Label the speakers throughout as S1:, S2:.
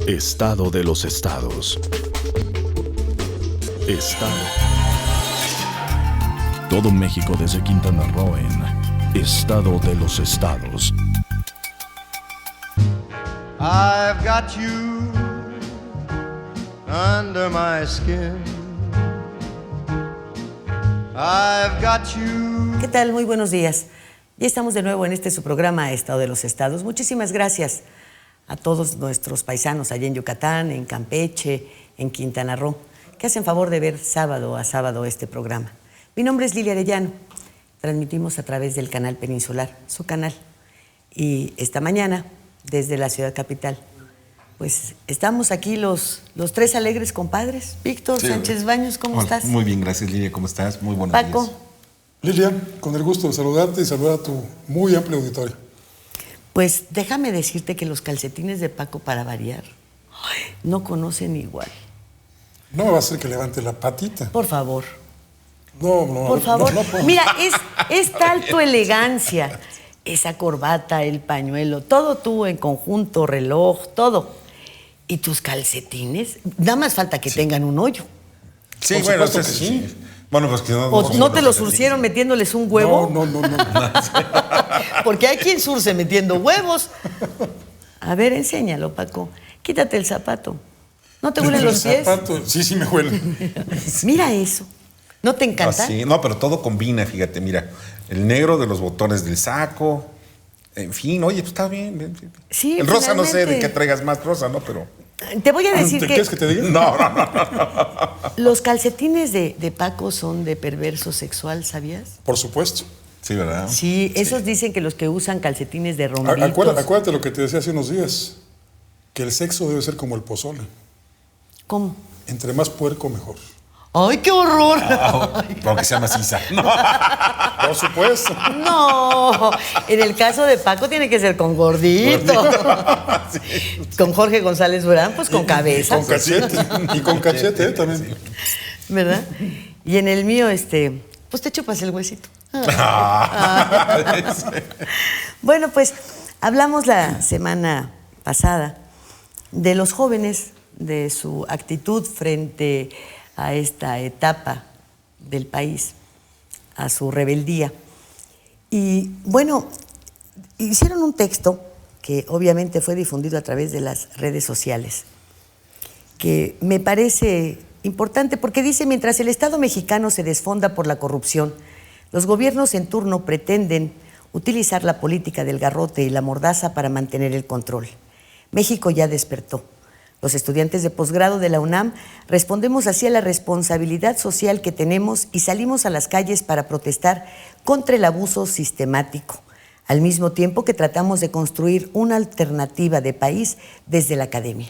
S1: Estado de los estados. Estado. Todo México desde Quintana Roo en Estado de los estados.
S2: I've got you under my skin. I've got you.
S3: ¿Qué tal? Muy buenos días. Ya estamos de nuevo en este su programa Estado de los Estados. Muchísimas gracias a todos nuestros paisanos allá en Yucatán, en Campeche, en Quintana Roo, que hacen favor de ver sábado a sábado este programa. Mi nombre es Lilia Arellano. Transmitimos a través del canal Peninsular, su canal. Y esta mañana, desde la ciudad capital, pues estamos aquí los tres alegres compadres. Víctor Sánchez Baños, ¿cómo estás?
S4: Muy bien, gracias, Lilia. ¿Cómo estás? Muy buenos
S3: Paco.
S4: días.
S5: Lilia, con el gusto de saludarte y saludar a tu muy amplio auditorio.
S3: Pues déjame decirte que los calcetines de Paco, para variar, no conocen igual.
S5: No me va a hacer que levante la patita.
S3: Por favor.
S5: No.
S3: Por favor.
S5: No puedo.
S3: Mira, es tal tu elegancia, esa corbata, el pañuelo, todo tú en conjunto, reloj, todo. Y tus calcetines, nada más falta que tengan un hoyo.
S4: Sí,
S5: Por
S4: bueno,
S5: supuesto que sí.
S4: Bueno, pues que no.
S3: ¿O no te los surcieron metiéndoles un huevo?
S5: No.
S3: Porque hay quien surce metiendo huevos. A ver, enséñalo, Paco. Quítate el zapato. ¿No te huelen los pies?
S5: Sí, me huelen.
S3: Mira eso. ¿No te encanta?
S4: Sí, no, pero todo combina, fíjate, mira. El negro de los botones del saco. En fin, oye, pues está bien.
S3: Sí,
S4: el rosa no sé de
S3: finalmente.
S4: qué traigas más rosa, ¿no? Pero.
S3: Te voy a decir
S5: ¿Te quieres que te diga?
S4: No.
S3: los calcetines de Paco son de perverso sexual, ¿sabías?
S5: Por supuesto.
S4: Sí, ¿verdad?
S3: Sí, esos dicen que los que usan calcetines de rombitos.
S5: Acuérdate lo que te decía hace unos días, que el sexo debe ser como el pozole.
S3: ¿Cómo?
S5: Entre más puerco, mejor.
S3: ¡Ay, qué horror!
S4: Pero que sea maciza. No.
S5: Por supuesto.
S3: No, en el caso de Paco tiene que ser con gordito. Con Jorge González Durán, pues con cabeza.
S5: Con cachete. Y con cachete también.
S3: ¿Verdad? Y en el mío, pues te chupas el huesito. Bueno, pues hablamos la semana pasada de los jóvenes, de su actitud frente a esta etapa del país, a su rebeldía. Y bueno, hicieron un texto que obviamente fue difundido a través de las redes sociales, que me parece importante porque dice: mientras el Estado mexicano se desfonda por la corrupción, los gobiernos en turno pretenden utilizar la política del garrote y la mordaza para mantener el control. México ya despertó. Los estudiantes de posgrado de la UNAM respondemos así a la responsabilidad social que tenemos y salimos a las calles para protestar contra el abuso sistemático, al mismo tiempo que tratamos de construir una alternativa de país desde la academia.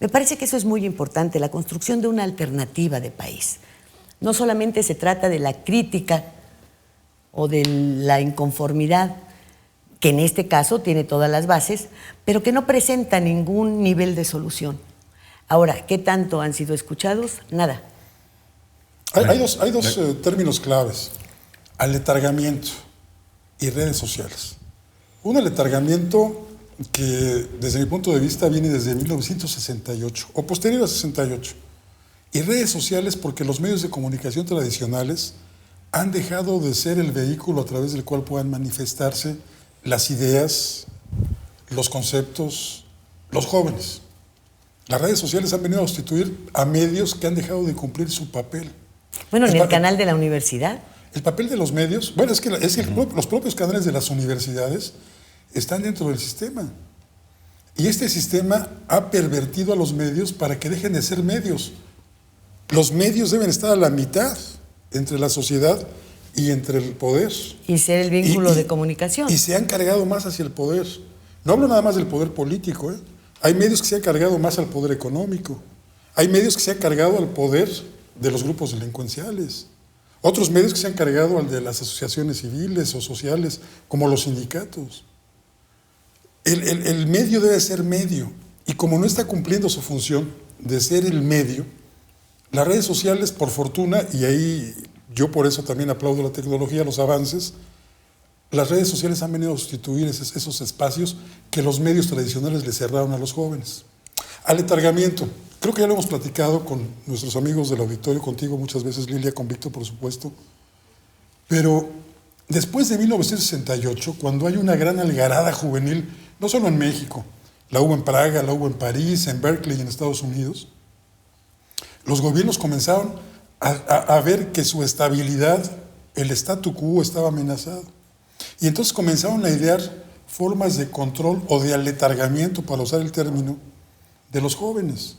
S3: Me parece que eso es muy importante, la construcción de una alternativa de país. No solamente se trata de la crítica o de la inconformidad, que en este caso tiene todas las bases, pero que no presenta ningún nivel de solución. Ahora, ¿qué tanto han sido escuchados? Nada.
S5: Hay dos términos claves: aletargamiento y redes sociales. Un aletargamiento que, desde mi punto de vista, viene desde 1968 o posterior a 68. Y redes sociales porque los medios de comunicación tradicionales han dejado de ser el vehículo a través del cual puedan manifestarse las ideas, los conceptos, los jóvenes. Las redes sociales han venido a sustituir a medios que han dejado de cumplir su papel.
S3: Bueno, en el canal de la universidad.
S5: El papel de los medios, bueno, es que los propios canales de las universidades están dentro del sistema. Y este sistema ha pervertido a los medios para que dejen de ser medios. Los medios deben estar a la mitad entre la sociedad y entre el poder.
S3: Y ser el vínculo de comunicación.
S5: Y se han cargado más hacia el poder. No hablo nada más del poder político, ¿eh? Hay medios que se han cargado más al poder económico. Hay medios que se han cargado al poder de los grupos delincuenciales. Otros medios que se han cargado al de las asociaciones civiles o sociales, como los sindicatos. El medio debe ser medio. Y como no está cumpliendo su función de ser el medio, las redes sociales, por fortuna, y ahí yo por eso también aplaudo la tecnología, los avances, las redes sociales han venido a sustituir esos espacios que los medios tradicionales le cerraron a los jóvenes. Aletargamiento. Creo que ya lo hemos platicado con nuestros amigos del auditorio, contigo muchas veces, Lilia, con Víctor, por supuesto. Pero después de 1968, cuando hay una gran algarada juvenil, no solo en México, la hubo en Praga, la hubo en París, en Berkeley, en Estados Unidos, los gobiernos comenzaron a ver que su estabilidad, el statu quo, estaba amenazado. Y entonces comenzaron a idear formas de control o de aletargamiento, para usar el término, de los jóvenes.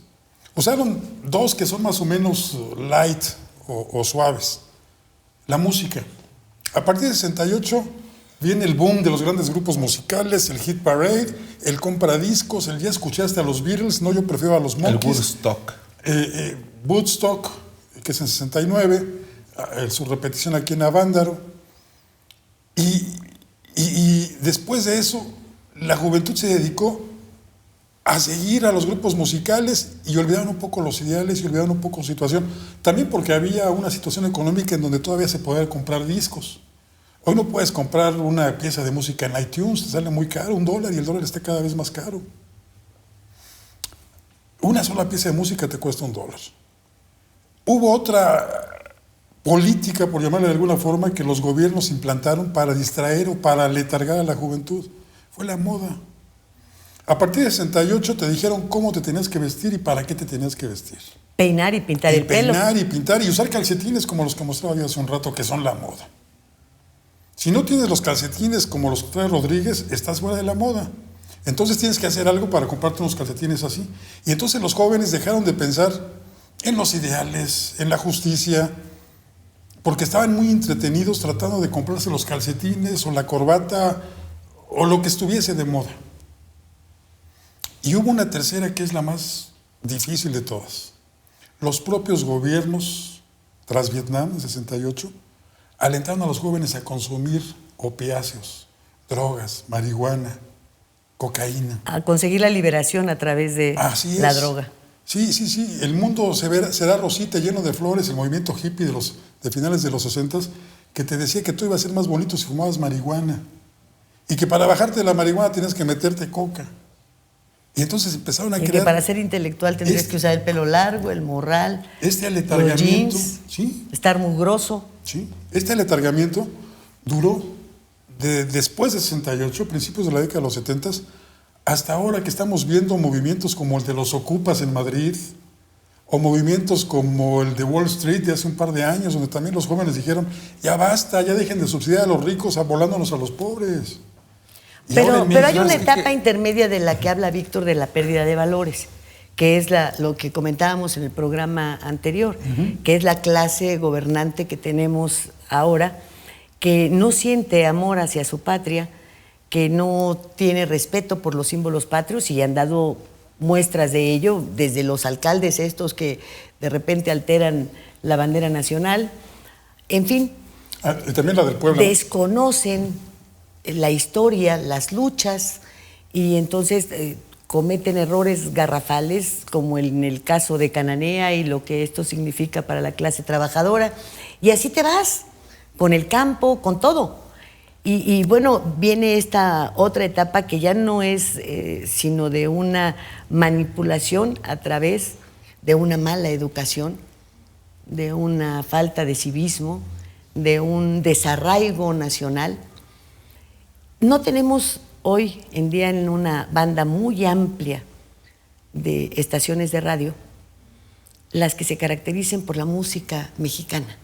S5: Usaron dos que son más o menos light o suaves. La música. A partir de 68 viene el boom de los grandes grupos musicales, el hit parade, el compra discos, el ya escuchaste a los Beatles, no, yo prefiero a los Monkees.
S4: El Woodstock.
S5: Woodstock, que es en 69, su repetición aquí en Avándaro. Y después de eso, la juventud se dedicó a seguir a los grupos musicales y olvidaron un poco los ideales y olvidaron un poco su situación. También porque había una situación económica en donde todavía se podía comprar discos. Hoy no puedes comprar una pieza de música en iTunes, te sale muy caro, $1, y el dólar está cada vez más caro. Una sola pieza de música te cuesta $1. Hubo otra política, por llamarla de alguna forma, que los gobiernos implantaron para distraer o para aletargar a la juventud. Fue la moda. A partir de 68 te dijeron cómo te tenías que vestir y para qué te tenías que vestir.
S3: Peinar y pintar el pelo.
S5: Peinar y pintar y usar calcetines como los que mostraba yo hace un rato, que son la moda. Si no tienes los calcetines como los que trae Rodríguez, estás fuera de la moda. Entonces tienes que hacer algo para comprarte unos calcetines así. Y entonces los jóvenes dejaron de pensar en los ideales, en la justicia, porque estaban muy entretenidos tratando de comprarse los calcetines o la corbata o lo que estuviese de moda. Y hubo una tercera que es la más difícil de todas. Los propios gobiernos, tras Vietnam en 68, alentaron a los jóvenes a consumir opiáceos, drogas, marihuana, cocaína.
S3: A conseguir la liberación a través de la droga.
S5: Sí. El mundo será rosita, lleno de flores, el movimiento hippie de finales de los 60, que te decía que tú ibas a ser más bonito si fumabas marihuana. Y que para bajarte de la marihuana tienes que meterte coca. Y entonces empezaron a crear...
S3: que para ser intelectual tendrías que usar el pelo largo, el morral,
S5: aletargamiento,
S3: los jeans,
S5: ¿sí?
S3: Estar mugroso.
S5: Sí, este aletargamiento duró después de 68, principios de la década de los 70, hasta ahora, que estamos viendo movimientos como el de los Ocupas en Madrid, o movimientos como el de Wall Street de hace un par de años, donde también los jóvenes dijeron, ya basta, ya dejen de subsidiar a los ricos volándonos a los pobres.
S3: Pero hay una etapa intermedia de la que habla Víctor, de la pérdida de valores, que es lo que comentábamos en el programa anterior, que es la clase gobernante que tenemos ahora, que no siente amor hacia su patria, que no tiene respeto por los símbolos patrios, y han dado muestras de ello, desde los alcaldes estos que de repente alteran la bandera nacional. En fin,
S5: también la del pueblo.
S3: Desconocen la historia, las luchas, y entonces cometen errores garrafales, como en el caso de Cananea y lo que esto significa para la clase trabajadora, y así te vas, con el campo, con todo. Y bueno, viene esta otra etapa que ya no es sino de una manipulación a través de una mala educación, de una falta de civismo, de un desarraigo nacional. No tenemos hoy en día en una banda muy amplia de estaciones de radio las que se caractericen por la música mexicana,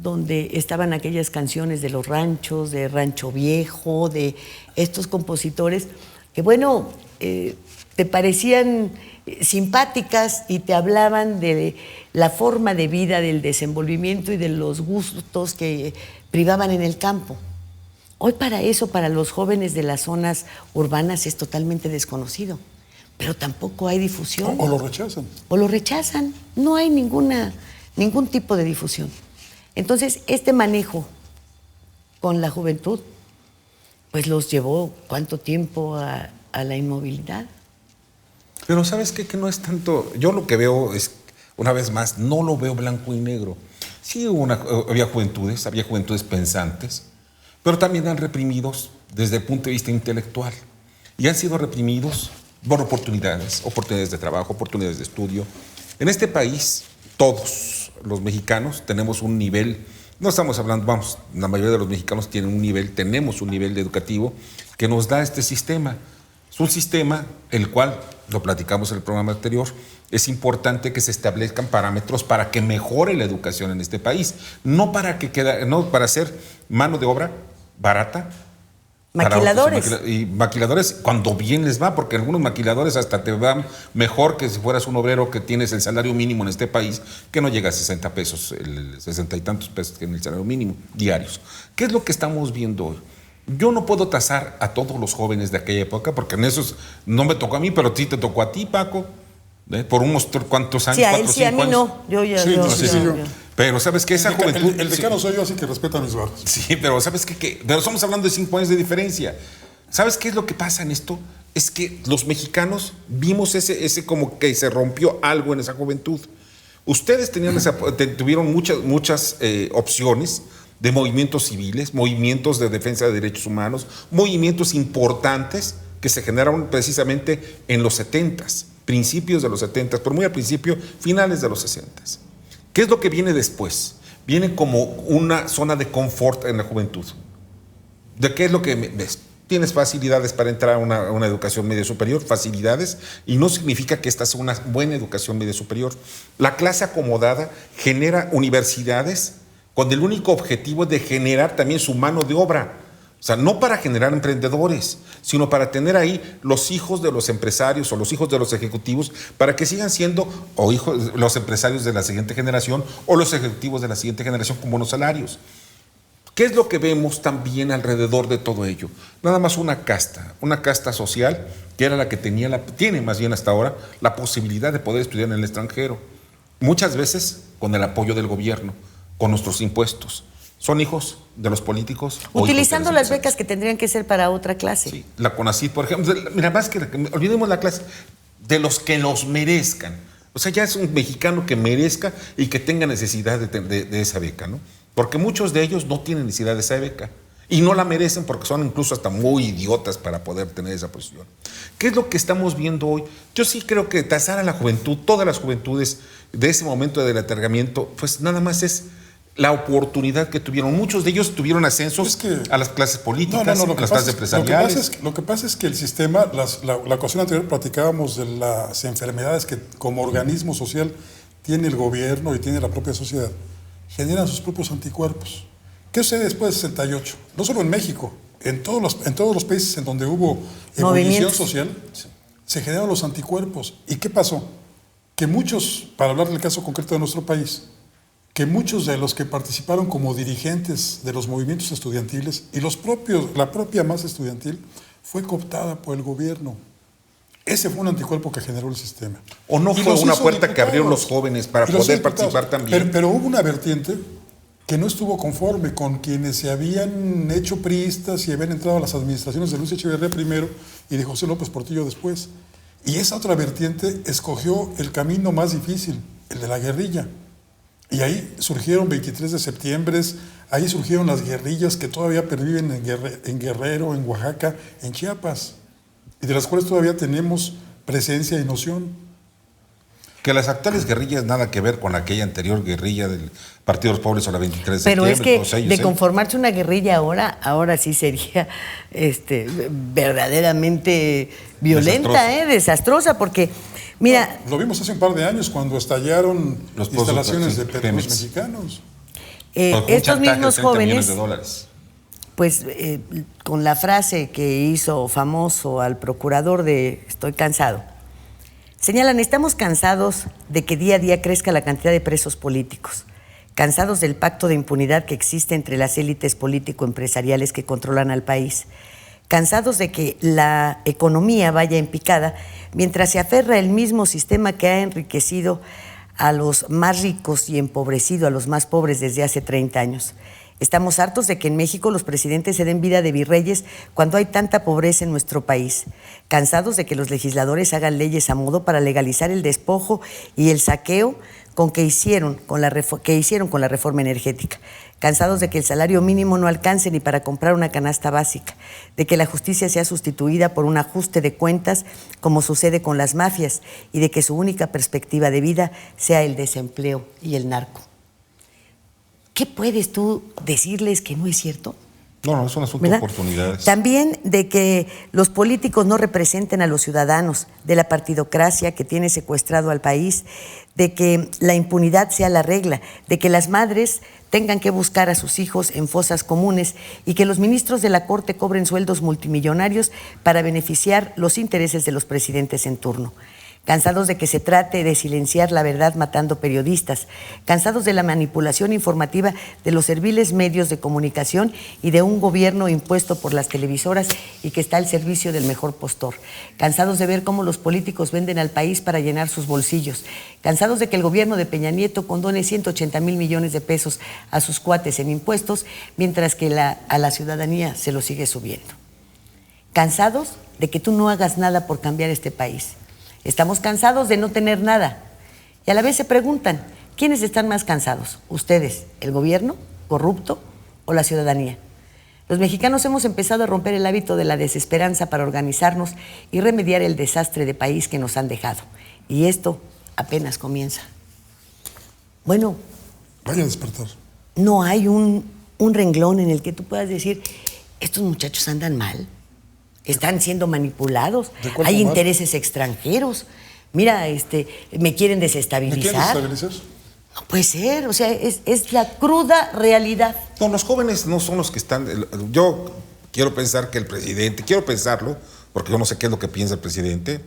S3: donde estaban aquellas canciones de los ranchos, de Rancho Viejo, de estos compositores que, bueno, te parecían simpáticas y te hablaban de la forma de vida, del desenvolvimiento y de los gustos que privaban en el campo. Hoy para eso, para los jóvenes de las zonas urbanas, es totalmente desconocido, pero tampoco hay difusión.
S5: O lo rechazan.
S3: O lo rechazan. No hay ningún tipo de difusión. Entonces, este manejo con la juventud, pues los llevó ¿cuánto tiempo a la inmovilidad?
S4: Pero ¿sabes qué? Que no es tanto... Yo lo que veo es, una vez más, no lo veo blanco y negro. Sí había juventudes pensantes, pero también han reprimidos desde el punto de vista intelectual. Y han sido reprimidos por oportunidades de trabajo, oportunidades de estudio. En este país, todos los mexicanos tenemos un nivel, no estamos hablando, vamos, la mayoría de los mexicanos tenemos un nivel educativo que nos da este sistema. Es un sistema el cual, lo platicamos en el programa anterior, es importante que se establezcan parámetros para que mejore la educación en este país, no para hacer mano de obra barata.
S3: Maquiladores.
S4: Y maquiladores cuando bien les va, porque algunos maquiladores hasta te van mejor que si fueras un obrero que tienes el salario mínimo en este país, que no llega a 60 pesos, 60 y tantos pesos que en el salario mínimo diarios. ¿Qué es lo que estamos viendo hoy? Yo no puedo tasar a todos los jóvenes de aquella época, porque en esos no me tocó a mí, pero sí te tocó a ti, Paco, por unos cuantos años,
S3: Sí, a él
S4: 4 o
S3: sí, a
S4: 5
S3: mí
S4: años.
S3: no. Yo.
S4: Pero ¿sabes qué? Esa juventud...
S5: El decano soy yo, así que respeta mis barras.
S4: Sí, pero ¿sabes qué? Pero estamos hablando de 5 años de diferencia. ¿Sabes qué es lo que pasa en esto? Es que los mexicanos vimos ese como que se rompió algo en esa juventud. Ustedes tuvieron muchas opciones de movimientos civiles, movimientos de defensa de derechos humanos, movimientos importantes que se generaron precisamente en los 70s, principios de los 70s, pero muy al principio, finales de los 60s. ¿Qué es lo que viene después? Viene como una zona de confort en la juventud. ¿De qué es lo que ves? Tienes facilidades para entrar a una educación media superior, facilidades, y no significa que esta sea una buena educación media superior. La clase acomodada genera universidades con el único objetivo de generar también su mano de obra. O sea, no para generar emprendedores, sino para tener ahí los hijos de los empresarios o los hijos de los ejecutivos para que sigan siendo o hijos los empresarios de la siguiente generación o los ejecutivos de la siguiente generación con buenos salarios. ¿Qué es lo que vemos también alrededor de todo ello? Nada más una casta social que era la que tiene más bien hasta ahora la posibilidad de poder estudiar en el extranjero. Muchas veces con el apoyo del gobierno, con nuestros impuestos. Son hijos de los políticos.
S3: Utilizando las becas que tendrían que ser para otra clase.
S4: Sí, la CONACYT, por ejemplo. Mira, más que olvidemos la clase de los que los merezcan. O sea, ya es un mexicano que merezca y que tenga necesidad de esa beca, ¿no? Porque muchos de ellos no tienen necesidad de esa beca y no la merecen porque son incluso hasta muy idiotas para poder tener esa posición. ¿Qué es lo que estamos viendo hoy? Yo sí creo que tasar a la juventud, todas las juventudes de ese momento del atergamiento, pues nada más es la oportunidad que tuvieron. Muchos de ellos tuvieron ascensos a las clases políticas, a las clases empresariales.
S5: Lo que pasa es que el sistema, la ocasión anterior platicábamos de las enfermedades que como organismo social tiene el gobierno y tiene la propia sociedad, generan sus propios anticuerpos. ¿Qué sucede después de 68? No solo en México, en todos los países en donde hubo ebullición social, se generaron los anticuerpos. ¿Y qué pasó? Que muchos, para hablar del caso concreto de nuestro país, que muchos de los que participaron como dirigentes de los movimientos estudiantiles y la propia masa estudiantil fue cooptada por el gobierno. Ese fue un anticuerpo que generó el sistema.
S4: ¿O no fue una puerta que abrieron los jóvenes para poder participar también?
S5: Pero hubo una vertiente que no estuvo conforme con quienes se habían hecho priistas y habían entrado a las administraciones de Luis Echeverría primero y de José López Portillo después. Y esa otra vertiente escogió el camino más difícil, el de la guerrilla. Y ahí surgieron 23 de septiembre, ahí surgieron las guerrillas que todavía perviven en Guerrero, en Oaxaca, en Chiapas, y de las cuales todavía tenemos presencia y noción.
S4: Que las actuales guerrillas nada que ver con aquella anterior guerrilla del Partido de los Pobres o la 23 de
S3: Pero
S4: septiembre.
S3: Pero es que de conformarse una guerrilla ahora sí sería verdaderamente violenta, desastrosa, porque... Mira,
S5: lo vimos hace un par de años cuando estallaron las instalaciones de Petróleos Mexicanos.
S3: Estos mismos jóvenes,
S4: pues
S3: con la frase que hizo famoso al procurador de "estoy cansado", señalan: estamos cansados de que día a día crezca la cantidad de presos políticos, cansados del pacto de impunidad que existe entre las élites político-empresariales que controlan al país, cansados de que la economía vaya en picada mientras se aferra el mismo sistema que ha enriquecido a los más ricos y empobrecido a los más pobres desde hace 30 años. Estamos hartos de que en México los presidentes se den vida de virreyes cuando hay tanta pobreza en nuestro país. Cansados de que los legisladores hagan leyes a modo para legalizar el despojo y el saqueo que hicieron con la reforma energética. cansados de que el salario mínimo no alcance ni para comprar una canasta básica, de que la justicia sea sustituida por un ajuste de cuentas como sucede con las mafias y de que su única perspectiva de vida sea el desempleo y el narco. ¿Qué puedes tú decirles que no es cierto?
S4: No, es un asunto
S3: ¿Verdad?
S4: de oportunidades.
S3: También de que los políticos no representen a los ciudadanos, de la partidocracia que tiene secuestrado al país, de que la impunidad sea la regla, de que las madres tengan que buscar a sus hijos en fosas comunes y que los ministros de la Corte cobren sueldos multimillonarios para beneficiar los intereses de los presidentes en turno. Cansados de que se trate de silenciar la verdad matando periodistas, cansados de la manipulación informativa de los serviles medios de comunicación y de un gobierno impuesto por las televisoras y que está al servicio del mejor postor, cansados de ver cómo los políticos venden al país para llenar sus bolsillos, cansados de que el gobierno de Peña Nieto condone 180,000 millones de pesos a sus cuates en impuestos, mientras que a la ciudadanía se lo sigue subiendo. Cansados de que tú no hagas nada por cambiar este país. Estamos cansados de no tener nada. Y a la vez se preguntan, ¿quiénes están más cansados? ¿Ustedes, el gobierno, corrupto o la ciudadanía? Los mexicanos hemos empezado a romper el hábito de la desesperanza para organizarnos y remediar el desastre de país que nos han dejado. Y esto apenas comienza. Bueno,
S5: Vaya a despertar.
S3: no hay un renglón en el que tú puedas decir, estos muchachos andan mal. Están siendo manipulados, hay intereses extranjeros. Mira, me quieren desestabilizar.
S5: ¿Me quieren desestabilizar?
S3: No puede ser, o sea, es la cruda realidad.
S4: No, los jóvenes no son los que están... Yo quiero pensar que el presidente, quiero pensarlo, porque yo no sé qué es lo que piensa el presidente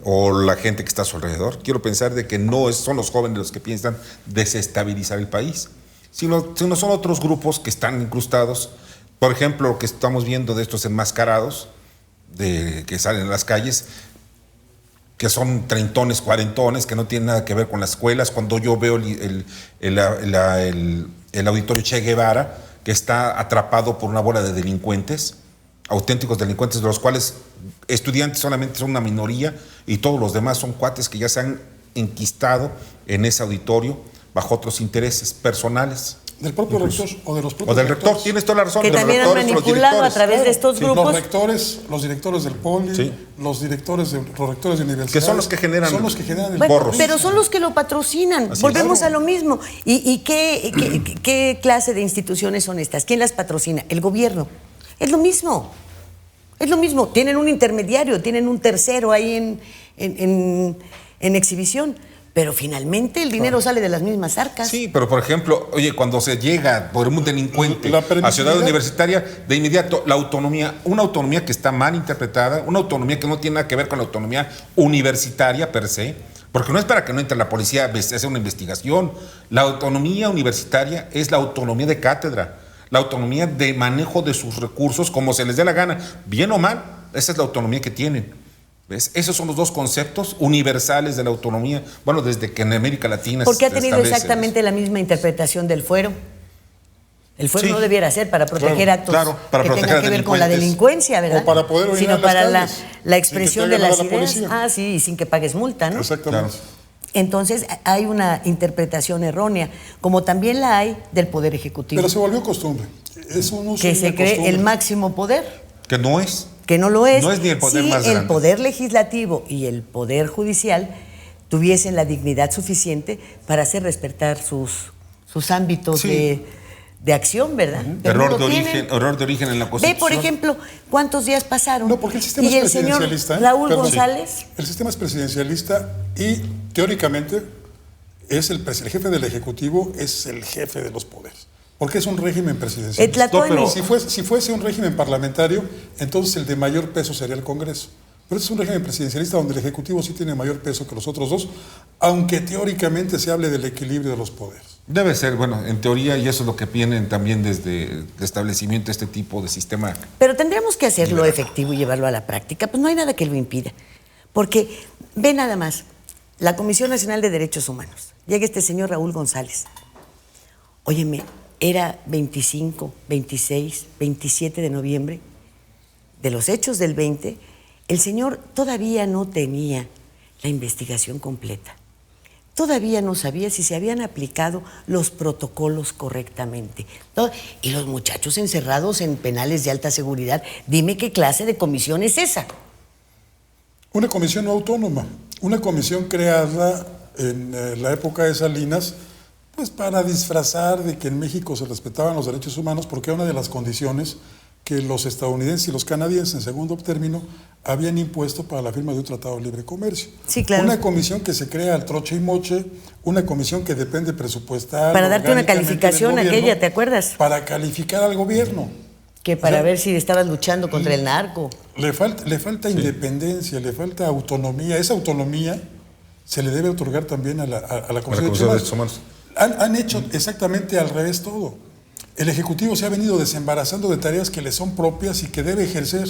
S4: o la gente que está a su alrededor. Quiero pensar de que no son los jóvenes los que piensan desestabilizar el país, sino son otros grupos que están incrustados. Por ejemplo, lo que estamos viendo de estos enmascarados que salen en las calles, que son treintones, cuarentones, que no tienen nada que ver con las escuelas. Cuando yo veo el auditorio Che Guevara, que está atrapado por una bola de delincuentes, auténticos delincuentes, de los cuales estudiantes solamente son una minoría y todos los demás son cuates que ya se han enquistado en ese auditorio bajo otros intereses personales.
S5: ¿Del propio rector o de los propios
S4: O del rector, tienes toda la razón.
S3: Que
S4: de los
S3: también han
S4: rectores,
S3: manipulado a través de estos
S5: Sí,
S3: grupos.
S5: los rectores, los directores del poli,
S4: Sí.
S5: los rectores de universidades.
S4: Que son los que generan
S5: Son los que generan el
S3: Bueno,
S4: borros.
S3: pero son los que lo patrocinan.
S4: Así
S3: Volvemos
S5: es.
S3: a lo mismo. ¿Y qué clase de instituciones son estas? ¿Quién las patrocina? El gobierno. Es lo mismo. Es lo mismo. Tienen un intermediario, tienen un tercero ahí en exhibición. Pero finalmente el dinero sale de las mismas arcas.
S4: Sí, pero por ejemplo, oye, cuando se llega por un delincuente
S5: La
S4: a Ciudad
S5: permisividad.
S4: Universitaria, de inmediato la autonomía, una autonomía que está mal interpretada, una autonomía que no tiene nada que ver con la autonomía universitaria per se, porque no es para que no entre la policía a hacer una investigación. La autonomía universitaria es la autonomía de cátedra, la autonomía de manejo de sus recursos como se les dé la gana, bien o mal, esa es la autonomía que tienen. ¿Ves? Esos son los dos conceptos universales de la autonomía, bueno, desde que en América Latina
S3: Porque ha
S4: se
S3: tenido
S4: establece
S3: exactamente la misma interpretación del fuero. El fuero
S4: Sí.
S3: no debiera ser para proteger actos
S4: para
S3: que
S4: proteger
S3: tengan que
S4: a
S3: ver con la
S4: delincuentes.
S3: delincuencia, ¿verdad?
S5: O para poder orinar
S3: sino
S5: en las
S3: para
S5: calles,
S3: la expresión
S5: sin
S3: de
S5: que
S3: las
S5: esté llamada la
S3: ideas.
S5: policía.
S3: Sí, y sin que pagues multa, ¿no?
S5: Exactamente.
S4: Claro.
S3: Entonces hay una interpretación errónea, como también la hay del Poder Ejecutivo,
S5: Pero se volvió costumbre. Es un uso
S3: que
S5: y
S3: se
S5: una
S3: cree
S5: costumbre.
S3: el máximo poder.
S4: Que no es.
S3: Que no lo es.
S4: No es ni el poder
S3: si
S4: más grande.
S3: el Poder Legislativo y el Poder Judicial tuviesen la dignidad suficiente para hacer respetar sus ámbitos
S4: Sí.
S3: de acción, ¿verdad? Pero
S4: Error
S3: no
S4: de
S3: lo tienen.
S4: origen en la
S3: Ve,
S4: Constitución.
S3: por ejemplo, cuántos días pasaron.
S5: No, porque el sistema
S3: y
S5: es
S3: el señor
S5: presidencialista.
S3: Raúl
S5: Perdón.
S3: González,
S5: El sistema es presidencialista y teóricamente es el jefe del Ejecutivo es el jefe de los poderes. Porque es un régimen presidencialista.
S3: Etlatoani.
S5: No, pero si fuese un régimen parlamentario, entonces el de mayor peso sería el Congreso. Pero es un régimen presidencialista donde el Ejecutivo sí tiene mayor peso que los otros dos, aunque teóricamente se hable del equilibrio de los poderes.
S4: Debe ser, bueno, en teoría, y eso es lo que vienen también desde el establecimiento de este tipo de sistema.
S3: pero tendríamos que hacerlo efectivo y llevarlo a la práctica. Pues no hay nada que lo impida. Porque ve nada más, la Comisión Nacional de Derechos Humanos, llega este señor Raúl González. Óyeme, era 25, 26, 27 de noviembre de los hechos del 20, el señor todavía no tenía la investigación completa. todavía no sabía si se habían aplicado los protocolos correctamente. Y los muchachos encerrados en penales de alta seguridad, dime qué clase de comisión es esa.
S5: Una comisión no autónoma, una comisión creada en la época de Salinas, pues para disfrazar de que en México se respetaban los derechos humanos, porque era una de las condiciones que los estadounidenses y los canadienses, en segundo término, habían impuesto para la firma de un tratado de libre comercio.
S3: Sí, claro.
S5: Una comisión que se crea al troche y moche, una comisión que depende presupuestal.
S3: Para darte una calificación aquella, ¿te acuerdas?
S5: Para calificar al gobierno.
S3: Que para ver si estabas luchando contra el narco.
S5: Le falta independencia, le falta autonomía. Esa autonomía se le debe otorgar también a la Comisión de Derechos Humanos. Han hecho exactamente al revés todo. El Ejecutivo se ha venido desembarazando de tareas que le son propias y que debe ejercer.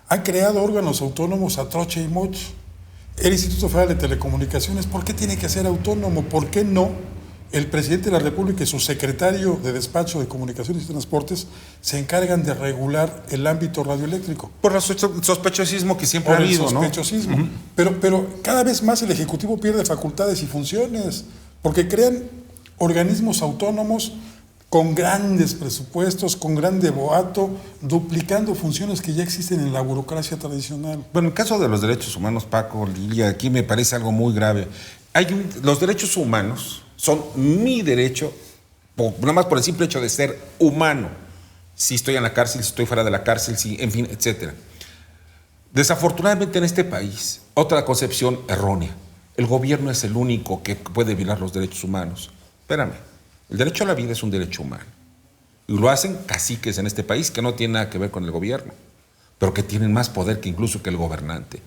S5: Han creado órganos autónomos a troche y moche. El Instituto Federal de Telecomunicaciones, ¿por qué tiene que ser autónomo? ¿Por qué no? El presidente de la República y su secretario de Despacho de Comunicaciones y Transportes se encargan de regular el ámbito radioeléctrico.
S4: Por el sospechosismo que siempre ha habido, ¿no?
S5: Sospechosismo. Pero cada vez más el Ejecutivo pierde facultades y funciones, porque crean organismos autónomos con grandes presupuestos, con grande boato, duplicando funciones que ya existen en la burocracia tradicional.
S4: Bueno, en el caso de los derechos humanos, Paco, Lilia, aquí me parece algo muy grave. Los derechos humanos son mi derecho, nada más por el simple hecho de ser humano. Si estoy en la cárcel, si estoy fuera de la cárcel, en fin, etc. Desafortunadamente en este país, otra concepción errónea. El gobierno es el único que puede violar los derechos humanos. Espérame, el derecho a la vida es un derecho humano. Y lo hacen caciques en este país que no tienen nada que ver con el gobierno, pero que tienen más poder que incluso que el gobernante.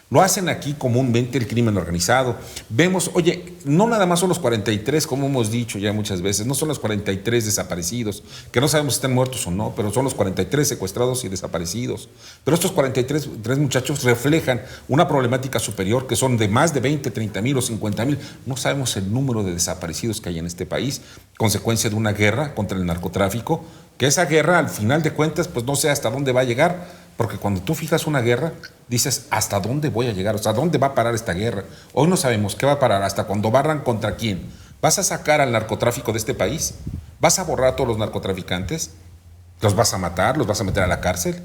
S4: Lo hacen aquí comúnmente el crimen organizado. Vemos, oye, no nada más son los 43, como hemos dicho ya muchas veces, no son los 43 desaparecidos, que no sabemos si están muertos o no, pero son los 43 secuestrados y desaparecidos. Pero estos 43 muchachos reflejan una problemática superior, que son de más de 20, 30 mil o 50 mil. No sabemos el número de desaparecidos que hay en este país, consecuencia de una guerra contra el narcotráfico, que esa guerra, al final de cuentas, pues no sé hasta dónde va a llegar. Porque cuando tú fijas una guerra, dices, ¿hasta dónde voy a llegar? O sea, ¿dónde va a parar esta guerra? Hoy no sabemos qué va a parar, hasta cuándo barran contra quién. ¿Vas a sacar al narcotráfico de este país? ¿Vas a borrar a todos los narcotraficantes? ¿Los vas a matar? ¿Los vas a meter a la cárcel?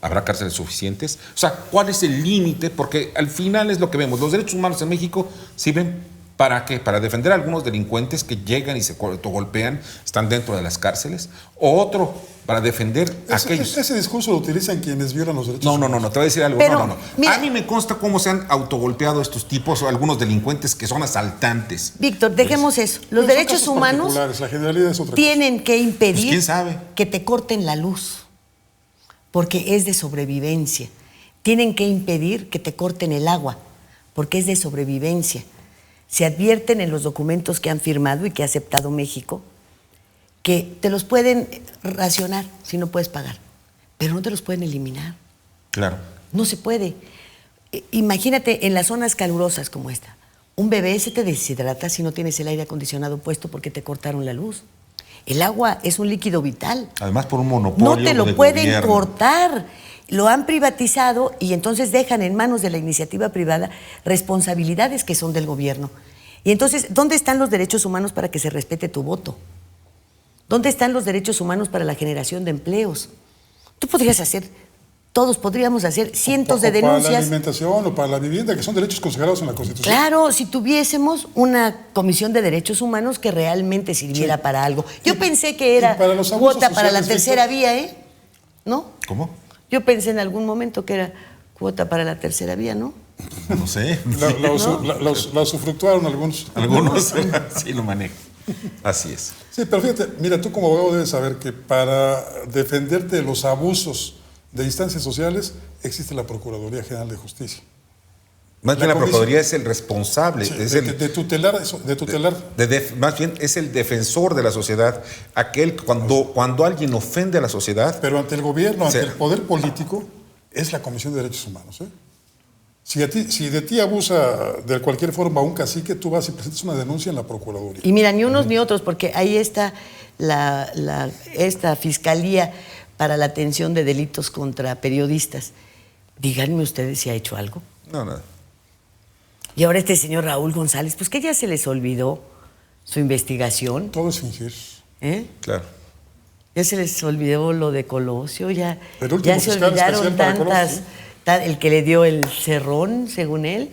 S4: ¿Habrá cárceles suficientes? O sea, ¿cuál es el límite? Porque al final es lo que vemos. Los derechos humanos en México sirven ¿para qué? Para defender a algunos delincuentes que llegan y se golpean, están dentro de las cárceles. O otro, para defender a aquellos.
S5: Ese discurso lo utilizan quienes violan los derechos humanos.
S4: No, te voy a decir algo.
S3: Pero,
S4: no.
S3: Mira,
S4: a mí me consta cómo se han autogolpeado estos tipos o algunos delincuentes que son asaltantes.
S3: Víctor, dejemos eso. Los derechos humanos
S5: la generalidad es otra
S3: tienen que impedir
S4: pues, ¿quién sabe?
S3: Que te corten la luz, porque es de sobrevivencia. Tienen que impedir que te corten el agua, porque es de sobrevivencia. Se advierten en los documentos que han firmado y que ha aceptado México que te los pueden racionar si no puedes pagar, pero no te los pueden eliminar.
S4: Claro.
S3: No se puede. Imagínate en las zonas calurosas como esta. Un bebé se te deshidrata si no tienes el aire acondicionado puesto porque te cortaron la luz. El agua es un líquido vital.
S4: Además por un monopolio.
S3: No te lo pueden cortar. Lo han privatizado y entonces dejan en manos de la iniciativa privada responsabilidades que son del gobierno. Y entonces, ¿dónde están los derechos humanos para que se respete tu voto? ¿Dónde están los derechos humanos para la generación de empleos? Todos podríamos hacer cientos de denuncias.
S5: Para la alimentación o para la vivienda, que son derechos consagrados en la Constitución.
S3: Claro, si tuviésemos una comisión de derechos humanos que realmente sirviera para algo. Yo pensé que era cuota para la tercera vía, ¿no?
S4: ¿Cómo?
S3: Yo pensé en algún momento que era cuota para la tercera vía, ¿no?
S4: No sé.
S5: La usufructuaron algunos.
S4: Algunos sí lo manejan. Así es.
S5: Sí, pero fíjate, mira, tú como abogado debes saber que para defenderte de los abusos de instancias sociales existe la Procuraduría General de Justicia.
S4: Más bien la Procuraduría es el responsable.
S5: Sí,
S4: es
S5: de tutelar.
S4: Más bien es el defensor de la sociedad. Aquel cuando alguien ofende a la sociedad.
S5: Pero ante el gobierno, ante el poder político, es la Comisión de Derechos Humanos. Si de ti abusa de cualquier forma un cacique, tú vas y presentas una denuncia en la Procuraduría.
S3: Y mira, ni unos ni otros, porque ahí está esta Fiscalía para la Atención de Delitos contra Periodistas. Díganme ustedes si ha hecho algo.
S4: No, nada.
S3: Y ahora este señor Raúl González, pues que ya se les olvidó su investigación,
S5: Todo es fingir.
S3: ¿eh?
S4: Claro.
S3: Ya se les olvidó lo de Colosio, ya,
S5: El último
S3: ya se
S5: fiscal
S3: olvidaron
S5: especial para
S3: tantas,
S5: Colosio.
S3: el que le dio el cerrón, según él,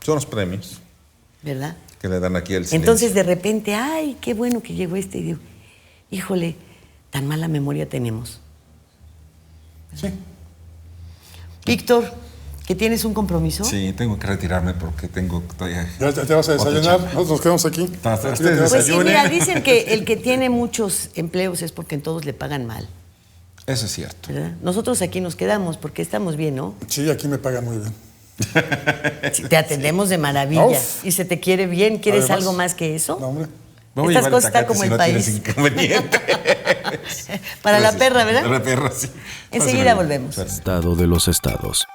S4: Son los premios
S3: ¿verdad?
S4: que le dan aquí al silencio.
S3: Entonces de repente, ay, qué bueno que llegó este, y digo, híjole, tan mala memoria tenemos.
S5: Sí.
S3: Víctor, ¿que tienes un compromiso?
S4: Sí, tengo que retirarme porque tengo todavía...
S5: Ya te vas a
S4: otra
S5: desayunar.
S4: chamba.
S5: Nosotros nos quedamos aquí.
S4: Ustedes
S5: Tú ya te vas a-
S3: Pues sí,
S4: desayunen.
S3: mira, dicen que el que tiene muchos empleos es porque en todos le pagan mal,
S4: Eso es cierto.
S3: ¿verdad? Nosotros aquí nos quedamos porque estamos bien, ¿no?
S5: Sí, aquí me pagan muy bien.
S3: Sí, te atendemos de maravilla
S5: Uf.
S3: y se te quiere bien. ¿Quieres
S5: Además,
S3: algo más que eso?
S5: No, hombre.
S4: Me voy a
S3: Estas
S4: llevar
S3: cosas están
S4: Tecate
S3: como
S4: si
S3: el
S4: no tienes
S3: país.
S4: inconveniente.
S3: Para la
S4: Gracias.
S3: perra, ¿verdad?
S4: Para la perra, sí.
S3: Enseguida
S4: Pásenme.
S3: volvemos.
S1: Estado de los estados.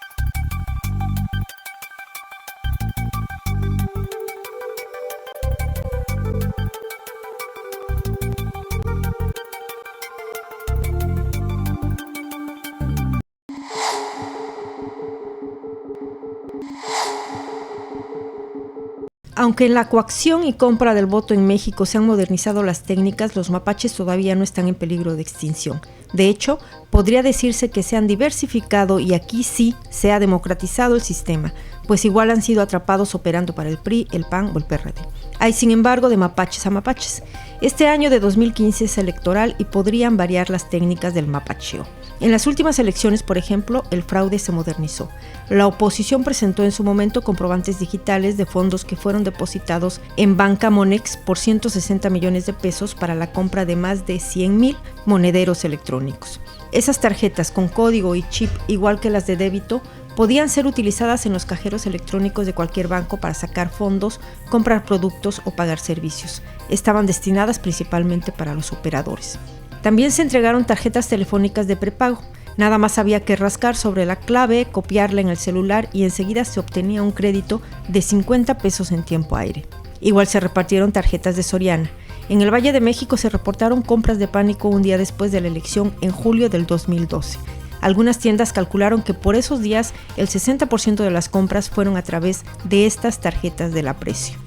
S6: Aunque en la coacción y compra del voto en México se han modernizado las técnicas, los mapaches todavía no están en peligro de extinción. De hecho, podría decirse que se han diversificado y aquí sí se ha democratizado el sistema, pues igual han sido atrapados operando para el PRI, el PAN o el PRD. Hay, sin embargo, de mapaches a mapaches. Este año de 2015 es electoral y podrían variar las técnicas del mapacheo. En las últimas elecciones, por ejemplo, el fraude se modernizó. La oposición presentó en su momento comprobantes digitales de fondos que fueron depositados en Banca Monex por 160 millones de pesos para la compra de más de 100,000 monederos electrónicos. Esas tarjetas con código y chip, igual que las de débito, podían ser utilizadas en los cajeros electrónicos de cualquier banco para sacar fondos, comprar productos o pagar servicios. Estaban destinadas principalmente para los operadores. También se entregaron tarjetas telefónicas de prepago. Nada más había que rascar sobre la clave, copiarla en el celular y enseguida se obtenía un crédito de 50 pesos en tiempo aire. Igual se repartieron tarjetas de Soriana. En el Valle de México se reportaron compras de pánico un día después de la elección en julio del 2012. Algunas tiendas calcularon que por esos días el 60% de las compras fueron a través de estas tarjetas del aprecio.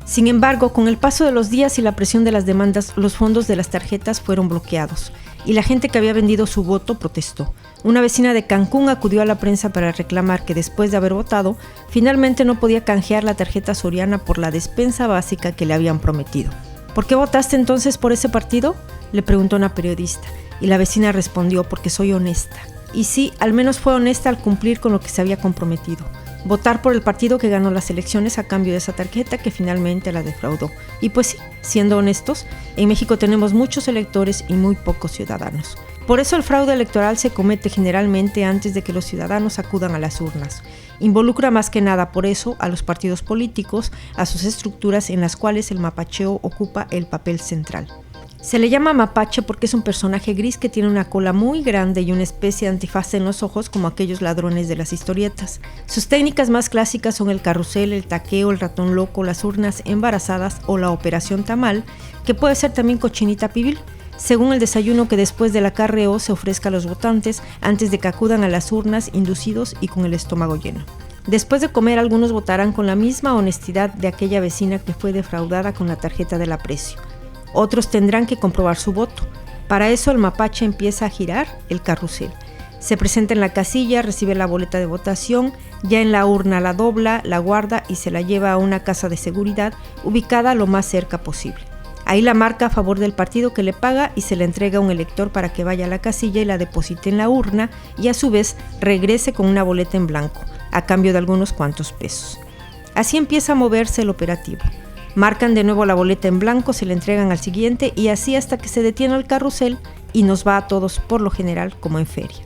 S6: Sin embargo, con el paso de los días y la presión de las demandas, los fondos de las tarjetas fueron bloqueados y la gente que había vendido su voto protestó. Una vecina de Cancún acudió a la prensa para reclamar que después de haber votado, finalmente no podía canjear la tarjeta Soriana por la despensa básica que le habían prometido. ¿Por qué votaste entonces por ese partido?, le preguntó una periodista, y la vecina respondió: porque soy honesta. Y sí, al menos fue honesta al cumplir con lo que se había comprometido. Votar por el partido que ganó las elecciones a cambio de esa tarjeta que finalmente la defraudó. Y pues sí, siendo honestos, en México tenemos muchos electores y muy pocos ciudadanos. Por eso el fraude electoral se comete generalmente antes de que los ciudadanos acudan a las urnas. Involucra más que nada por eso a los partidos políticos, a sus estructuras en las cuales el mapacheo ocupa el papel central. Se le llama mapache porque es un personaje gris que tiene una cola muy grande y una especie de antifaz en los ojos como aquellos ladrones de las historietas. Sus técnicas más clásicas son el carrusel, el taqueo, el ratón loco, las urnas embarazadas o la operación tamal, que puede ser también cochinita pibil, según el desayuno que después del acarreo se ofrezca a los votantes antes de que acudan a las urnas inducidos y con el estómago lleno. Después de comer, algunos votarán con la misma honestidad de aquella vecina que fue defraudada con la tarjeta del aprecio. Otros tendrán que comprobar su voto. Para eso el mapache empieza a girar el carrusel. Se presenta en la casilla, recibe la boleta de votación, ya en la urna la dobla, la guarda y se la lleva a una casa de seguridad ubicada lo más cerca posible. Ahí la marca a favor del partido que le paga y se le entrega a un elector para que vaya a la casilla y la deposite en la urna y a su vez regrese con una boleta en blanco, a cambio de algunos cuantos pesos. Así empieza a moverse el operativo. Marcan de nuevo la boleta en blanco, se le entregan al siguiente y así hasta que se detiene el carrusel y nos va a todos por lo general como en feria.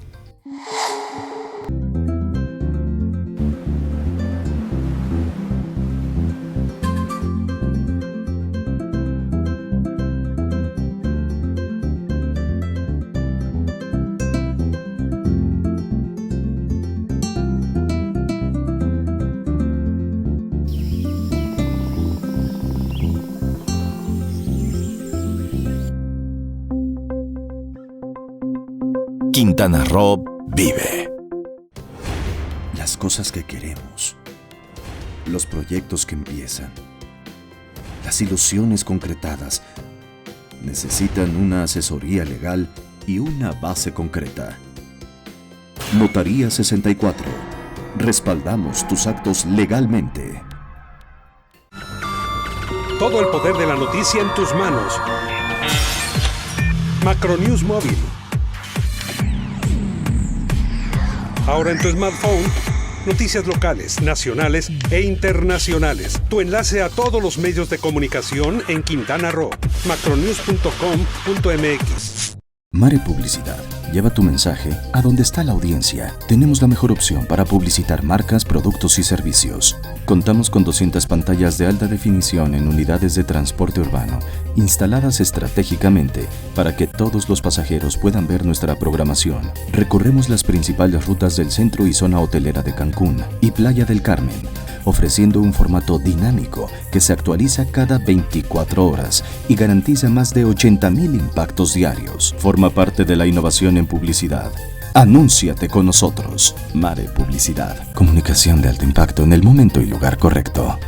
S1: Quintana Roo vive. Las cosas que queremos,
S7: los proyectos que empiezan, las ilusiones concretadas, necesitan una asesoría legal y una base concreta. Notaría 64. Respaldamos tus actos legalmente.
S8: Todo el poder de la noticia en tus manos. Macronews Móvil. Ahora en tu smartphone, noticias locales, nacionales e internacionales. Tu enlace a todos los medios de comunicación en Quintana Roo. macronews.com.mx.
S7: Mare Publicidad. Lleva tu mensaje a donde está la audiencia. Tenemos la mejor opción para publicitar marcas, productos y servicios. Contamos con 200 pantallas de alta definición en unidades de transporte urbano, instaladas estratégicamente para que todos los pasajeros puedan ver nuestra programación. Recorremos las principales rutas del centro y zona hotelera de Cancún y Playa del Carmen, ofreciendo un formato dinámico que se actualiza cada 24 horas y garantiza más de 80,000 impactos diarios. Forma parte de la innovación en publicidad. Anúnciate con nosotros. Mare Publicidad. Comunicación de alto impacto en el momento y lugar correcto.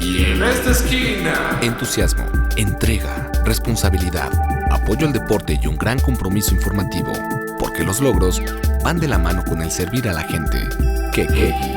S9: Y en esta esquina, entusiasmo, entrega, responsabilidad, apoyo al deporte y un gran compromiso informativo, porque los logros van de la mano con el servir a la gente. Kekegi.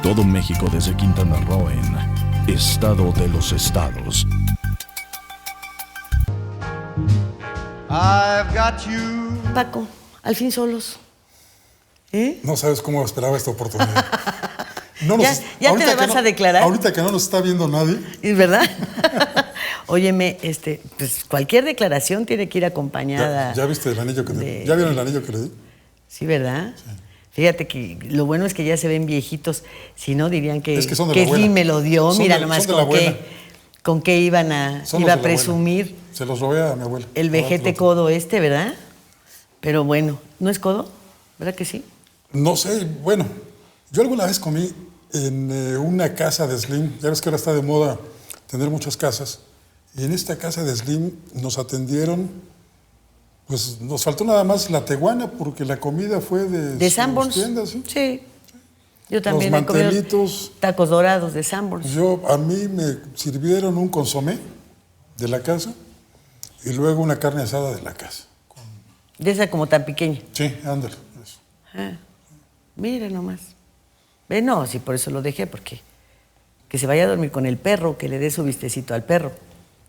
S1: Todo México desde Quintana Roo en Estado de los Estados.
S2: I've got you.
S3: Paco, al fin solos. ¿Eh?
S5: No sabes cómo esperaba esta oportunidad. No nos-
S3: ¿Ya te
S5: ahorita
S3: me
S5: que
S3: vas a declarar?
S5: Ahorita que no nos está viendo nadie.
S3: ¿Es verdad? Óyeme, pues cualquier declaración tiene que ir acompañada.
S5: ¿Ya viste el anillo que
S3: de-
S5: ¿Ya vieron el anillo que le di?
S3: Sí, ¿verdad? Fíjate que lo bueno es que ya se ven viejitos, si no dirían que,
S5: Es que son de la abuela.
S3: Slim me lo dio,
S5: Son
S3: mira
S5: de-
S3: nomás
S5: son de la abuela.
S3: con qué iba
S5: Son
S3: a
S5: los de la
S3: presumir
S5: abuela. Se los robé a mi abuela.
S3: el vejete codo ¿verdad? Pero bueno, ¿no es codo? ¿Verdad que sí?
S5: No sé, bueno, yo alguna vez comí en una casa de Slim, ya ves que ahora está de moda tener muchas casas, y en esta casa de Slim nos atendieron, pues nos faltó nada más la teguana, porque la comida fue
S3: ¿De
S5: sus
S3: Sanborns?
S5: tiendas, ¿sí?
S3: Sí. Yo también
S5: Los
S3: he comido
S5: mantelitos.
S3: tacos dorados de Sanborns.
S5: A mí me sirvieron un consomé de la casa y luego una carne asada de la casa.
S3: De esa como tan pequeña.
S5: Sí, ándale. Eso.
S3: Ah, mira nomás. Ve, no, sí, por eso lo dejé, porque que se vaya a dormir con el perro, que le dé su vistecito al perro.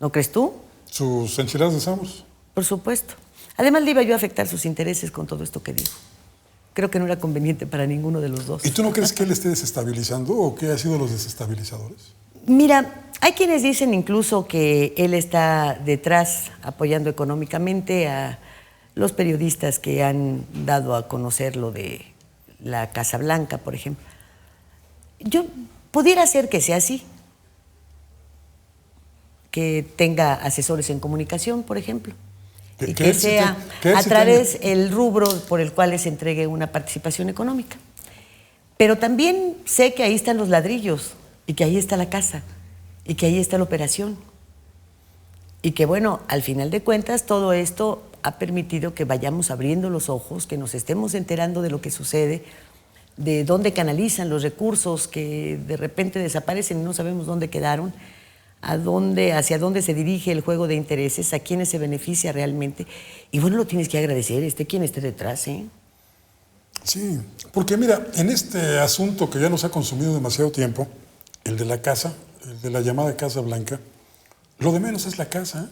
S3: ¿No crees tú?
S5: Sus enchiladas de Sanborns.
S3: Por supuesto. Además, le iba yo a afectar sus intereses con todo esto que dijo. Creo que no era conveniente para ninguno de los dos.
S5: ¿Y tú no crees que él esté desestabilizando o que ha sido los desestabilizadores?
S3: Mira, hay quienes dicen incluso que él está detrás apoyando económicamente a los periodistas que han dado a conocer lo de la Casa Blanca, por ejemplo. Yo pudiera ser que sea así, que tenga asesores en comunicación, por ejemplo, y que
S5: él sí
S3: sea
S5: que él
S3: a
S5: sí
S3: través el rubro por el cual les entregue una participación económica. Pero también sé que ahí están los ladrillos y que ahí está la casa y que ahí está la operación. Y que bueno, al final de cuentas todo esto ha permitido que vayamos abriendo los ojos, que nos estemos enterando de lo que sucede, de dónde canalizan los recursos que de repente desaparecen y no sabemos dónde quedaron, hacia dónde se dirige el juego de intereses, a quiénes se beneficia realmente. Y bueno, lo tienes que agradecer, quien esté detrás, ¿eh?
S5: Sí, porque mira, en este asunto que ya nos ha consumido demasiado tiempo, el de la casa, el de la llamada Casa Blanca, lo de menos es la casa.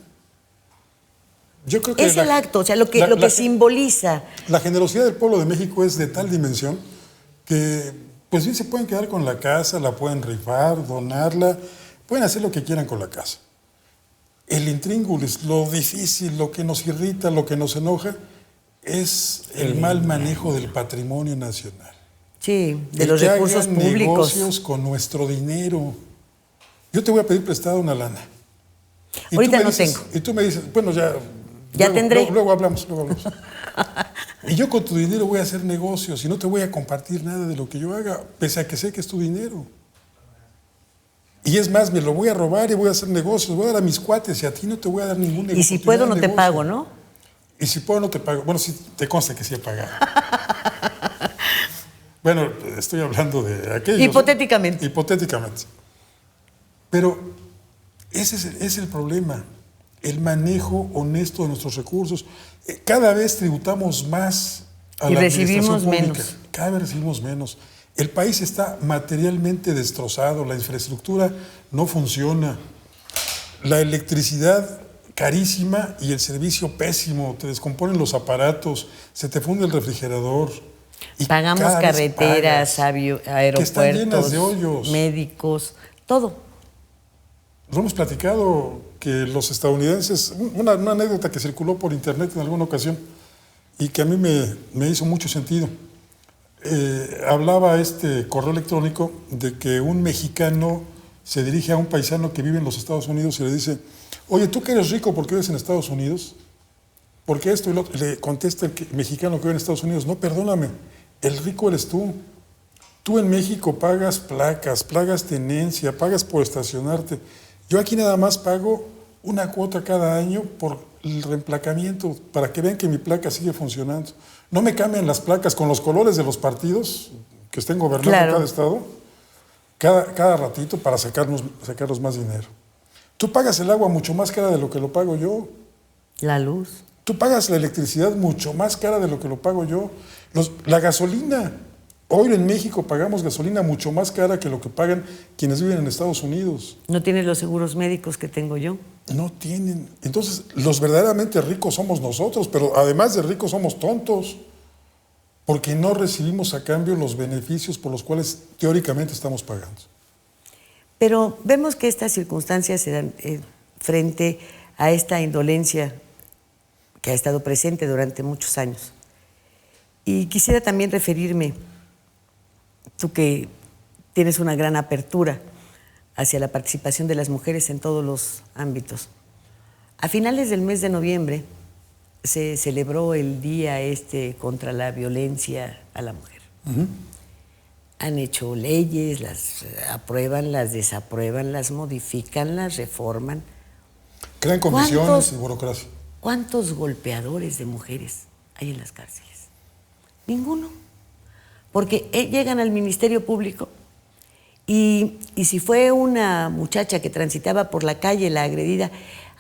S5: Yo creo que
S3: Es el acto, o sea, lo que simboliza.
S5: La generosidad del pueblo de México es de tal dimensión que pues bien se pueden quedar con la casa, la pueden rifar, donarla, pueden hacer lo que quieran con la casa. El intríngulis, lo difícil, lo que nos irrita, lo que nos enoja, es el mal manejo del patrimonio nacional.
S3: Sí, de los recursos
S5: hagan
S3: públicos.
S5: Negocios con nuestro dinero. Yo te voy a pedir prestada una lana. Y
S3: Ahorita
S5: tú me
S3: no
S5: dices,
S3: tengo.
S5: Y tú me dices, bueno, ya luego,
S3: tendré.
S5: Luego hablamos. Y yo con tu dinero voy a hacer negocios y no te voy a compartir nada de lo que yo haga, pese a que sé que es tu dinero. Y es más, me lo voy a robar y voy a hacer negocios, voy a dar a mis cuates y a ti no te voy a dar ningún negocio.
S3: Y si puedo no te pago, ¿no?
S5: Y si puedo no te pago. Bueno, sí, te consta que sí he pagado. Bueno, estoy hablando de aquellos.
S3: Hipotéticamente.
S5: Hipotéticamente. Pero ese es el problema, el manejo honesto de nuestros recursos. Cada vez tributamos más a
S3: y
S5: la
S3: recibimos
S5: administración pública.
S3: menos.
S5: Cada vez recibimos menos. El país está materialmente destrozado, la infraestructura no funciona, la electricidad carísima y el servicio pésimo, te descomponen los aparatos, se te funde el refrigerador. Y
S3: Pagamos
S5: cada vez
S3: carreteras,
S5: pagas, que están llenas
S3: aeropuertos,
S5: de hoyos.
S3: médicos, todo.
S5: Lo hemos platicado que los estadounidenses, una anécdota que circuló por internet en alguna ocasión y que a mí me hizo mucho sentido. Hablaba este correo electrónico de que un mexicano se dirige a un paisano que vive en los Estados Unidos y le dice, oye, ¿tú que eres rico porque vives en Estados Unidos? Porque esto y lo otro. Le contesta el mexicano que vive en Estados Unidos, no, perdóname, el rico eres tú. Tú en México pagas placas, pagas tenencia, pagas por estacionarte. Yo aquí nada más pago una cuota cada año por el reemplacamiento, para que vean que mi placa sigue funcionando. No me cambian las placas con los colores de los partidos que estén gobernando cada estado, cada ratito para sacarnos más dinero. Tú pagas el agua mucho más cara de lo que lo pago yo.
S3: La luz.
S5: Tú pagas la electricidad mucho más cara de lo que lo pago yo. La gasolina. Hoy en México pagamos gasolina mucho más cara que lo que pagan quienes viven en Estados Unidos.
S3: No tienen los seguros médicos que tengo yo.
S5: No tienen. Entonces, los verdaderamente ricos somos nosotros, pero además de ricos somos tontos, porque no recibimos a cambio los beneficios por los cuales teóricamente estamos pagando.
S3: Pero vemos que estas circunstancias se dan frente a esta indolencia que ha estado presente durante muchos años. Y quisiera también referirme, tú que tienes una gran apertura hacia la participación de las mujeres en todos los ámbitos. A finales del mes de noviembre se celebró el Día contra la violencia a la mujer.
S5: Uh-huh.
S3: Han hecho leyes, las aprueban, las desaprueban, las modifican, las reforman.
S5: Crean comisiones y burocracia.
S3: ¿Cuántos golpeadores de mujeres hay en las cárceles? Ninguno. Porque llegan al Ministerio Público y si fue una muchacha que transitaba por la calle, la agredida,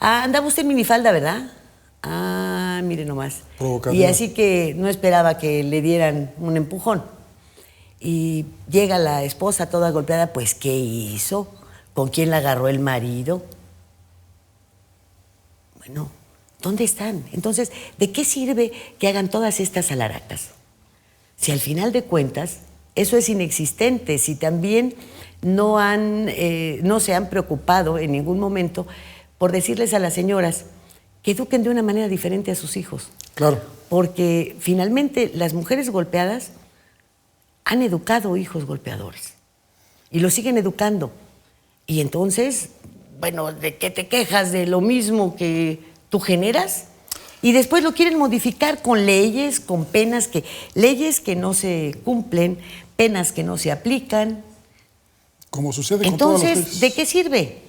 S3: andaba usted en minifalda, ¿verdad? Mire nomás. Y así que no esperaba que le dieran un empujón. Y llega la esposa toda golpeada, pues ¿qué hizo? ¿Con quién la agarró el marido? Bueno, ¿dónde están? Entonces, ¿de qué sirve que hagan todas estas alharacas? Si al final de cuentas eso es inexistente, si también no se han preocupado en ningún momento por decirles a las señoras que eduquen de una manera diferente a sus hijos.
S5: Claro.
S3: Porque finalmente las mujeres golpeadas han educado hijos golpeadores y los siguen educando. Y entonces, bueno, ¿de qué te quejas? ¿De lo mismo que tú generas? Y después lo quieren modificar con leyes, con penas leyes que no se cumplen, penas que no se aplican.
S5: Como sucede con todas las leyes.
S3: Entonces, ¿de qué sirve?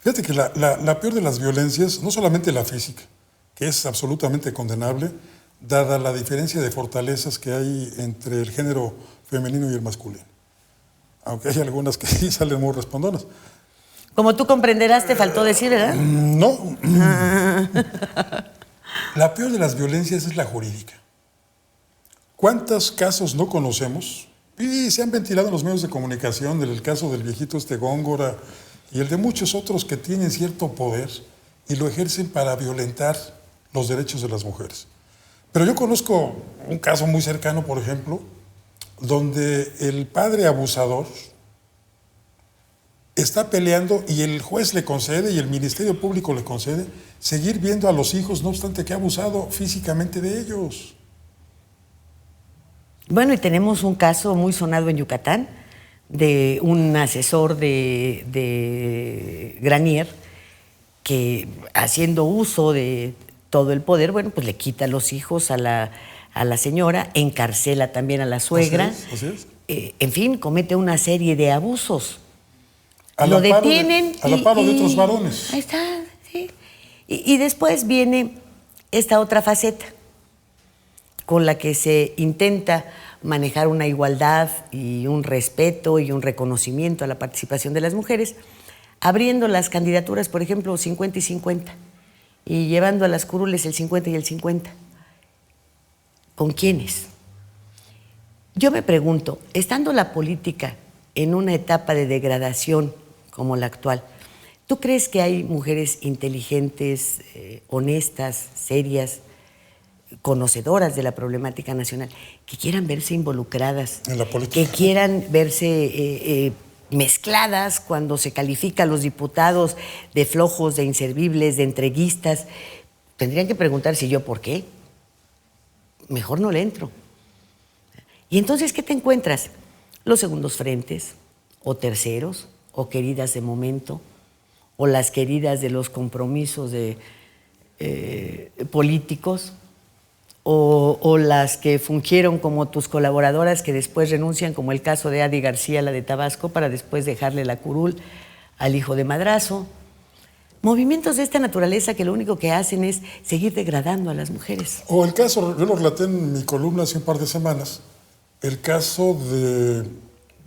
S5: Fíjate que la peor de las violencias, no solamente la física, que es absolutamente condenable, dada la diferencia de fortalezas que hay entre el género femenino y el masculino. Aunque hay algunas que sí salen muy respondonas.
S3: Como tú comprenderás, te faltó decir, ¿verdad?
S5: No. La peor de las violencias es la jurídica. ¿Cuántos casos no conocemos? Y se han ventilado en los medios de comunicación del caso del viejito Góngora y el de muchos otros que tienen cierto poder y lo ejercen para violentar los derechos de las mujeres. Pero yo conozco un caso muy cercano, por ejemplo, donde el padre abusador está peleando y el juez le concede y el Ministerio Público le concede seguir viendo a los hijos, no obstante que ha abusado físicamente de ellos.
S3: Bueno, y tenemos un caso muy sonado en Yucatán de un asesor de Granier que, haciendo uso de todo el poder, bueno, pues le quita los hijos a la señora, encarcela también a la suegra.
S5: Así es.
S3: En fin, comete una serie de abusos.
S5: Lo
S3: detienen.
S5: A la par de otros varones.
S3: Ahí está, sí. Y después viene esta otra faceta con la que se intenta manejar una igualdad y un respeto y un reconocimiento a la participación de las mujeres, abriendo las candidaturas, por ejemplo, 50 y 50, y llevando a las curules el 50 y el 50. ¿Con quiénes? Yo me pregunto, estando la política en una etapa de degradación como la actual, ¿tú crees que hay mujeres inteligentes, honestas, serias, conocedoras de la problemática nacional, que quieran verse involucradas,
S5: en la política,
S3: que quieran verse mezcladas cuando se califica a los diputados de flojos, de inservibles, de entreguistas? Tendrían que preguntarse, ¿yo por qué? Mejor no le entro. Y entonces, ¿qué te encuentras? Los segundos frentes, o terceros, o queridas de momento, o las queridas de los compromisos de políticos, o las que fungieron como tus colaboradoras que después renuncian, como el caso de Adi García, la de Tabasco, para después dejarle la curul al hijo de Madrazo. Movimientos de esta naturaleza que lo único que hacen es seguir degradando a las mujeres.
S5: O el caso, yo lo relaté en mi columna hace un par de semanas, el caso de,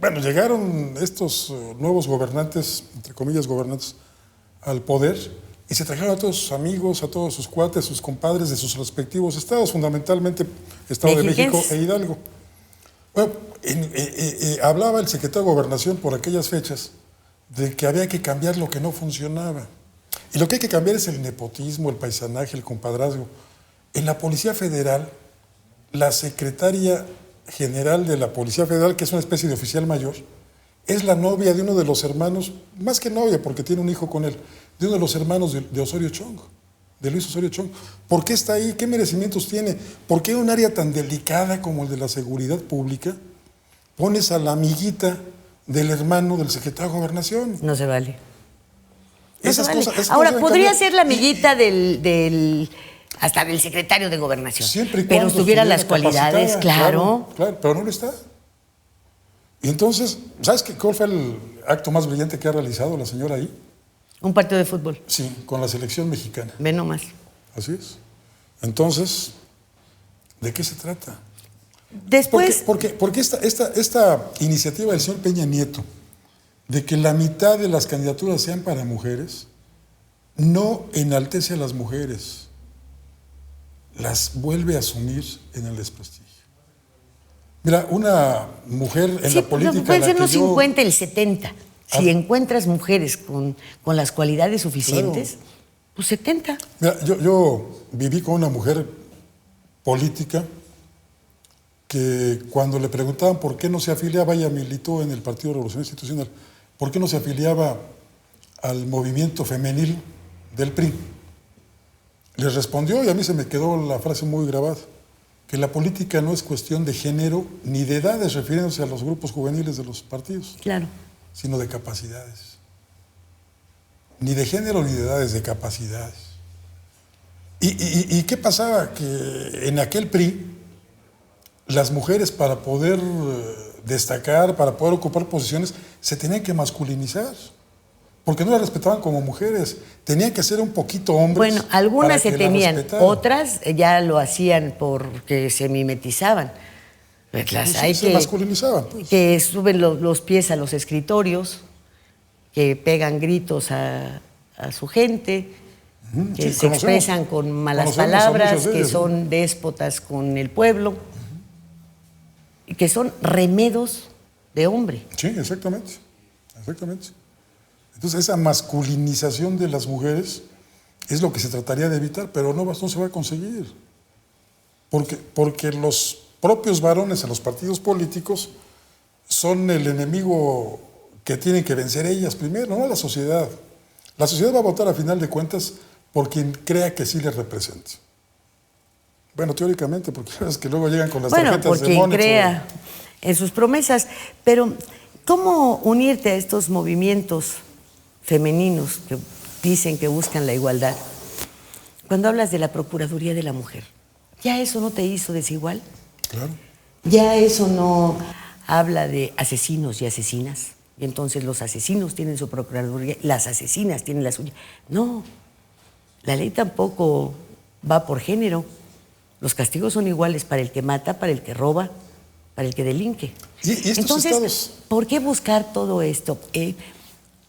S5: bueno, llegaron estos nuevos gobernantes, entre comillas gobernantes, al poder y se trajeron a todos sus amigos, a todos sus cuates, sus compadres de sus respectivos estados, fundamentalmente Estado de México e Hidalgo. Bueno, hablaba el secretario de Gobernación por aquellas fechas de que había que cambiar lo que no funcionaba. Y lo que hay que cambiar es el nepotismo, el paisanaje, el compadrazgo. En la Policía Federal, la secretaria general de la Policía Federal, que es una especie de oficial mayor, es la novia de uno de los hermanos, más que novia porque tiene un hijo con él, de uno de los hermanos de Osorio Chong, de Luis Osorio Chong. ¿Por qué está ahí? ¿Qué merecimientos tiene? ¿Por qué en un área tan delicada como el de la seguridad pública pones a la amiguita del hermano del secretario de Gobernación?
S3: No se vale.
S5: Esas cosas.
S3: Ahora, podría ser la amiguita hasta del secretario de Gobernación,
S5: siempre y
S3: pero
S5: cuando
S3: tuviera las cualidades, claro.
S5: Claro, pero no lo está. Y entonces, ¿sabes cuál fue el acto más brillante que ha realizado la señora ahí?
S3: Un partido de fútbol.
S5: Sí, con la selección mexicana.
S3: Ve nomás.
S5: Así es. Entonces, ¿de qué se trata?
S3: Después...
S5: Porque esta iniciativa del señor Peña Nieto, de que la mitad de las candidaturas sean para mujeres, no enaltece a las mujeres, las vuelve a sumir en el desprestigio. Mira, una mujer en la política...
S3: Pueden ser no 50, el 70. Si encuentras mujeres con las cualidades suficientes, claro, pues 70.
S5: Mira, yo viví con una mujer política que cuando le preguntaban por qué no se afiliaba, ella militó en el Partido Revolución Institucional, por qué no se afiliaba al movimiento femenil del PRI. Les respondió, y a mí se me quedó la frase muy grabada, que la política no es cuestión de género ni de edades, refiriéndose a los grupos juveniles de los partidos,
S3: claro,
S5: sino de capacidades. Ni de género ni de edades, de capacidades. ¿Y qué pasaba? Que en aquel PRI, las mujeres para poder destacar, para poder ocupar posiciones, se tenían que masculinizar, porque no las respetaban como mujeres, tenían que ser un poquito hombres.
S3: Bueno, algunas se tenían, otras ya lo hacían porque se mimetizaban.
S5: Se masculinizaban.
S3: Que suben los pies a los escritorios, que pegan gritos a su gente, que se expresan con malas palabras, que son déspotas con el pueblo, y que son remedos de hombre.
S5: Sí, exactamente. Entonces esa masculinización de las mujeres es lo que se trataría de evitar, pero no se va a conseguir. Porque los propios varones en los partidos políticos son el enemigo que tienen que vencer ellas primero, no la sociedad. La sociedad va a votar a final de cuentas por quien crea que sí les represente. Bueno, teóricamente, porque es que luego llegan con las tarjetas de
S3: porque
S5: Monex.
S3: crea en sus promesas. Pero, ¿cómo unirte a estos movimientos femeninos que dicen que buscan la igualdad? Cuando hablas de la Procuraduría de la Mujer, ¿ya eso no te hizo desigual?
S5: Claro.
S3: ¿Ya eso no habla de asesinos y asesinas? Y entonces los asesinos tienen su Procuraduría, las asesinas tienen la suya. No, la ley tampoco va por género. Los castigos son iguales para el que mata, para el que roba, para el que delinque.
S5: Y estos
S3: entonces,
S5: estados...
S3: ¿por qué buscar todo esto?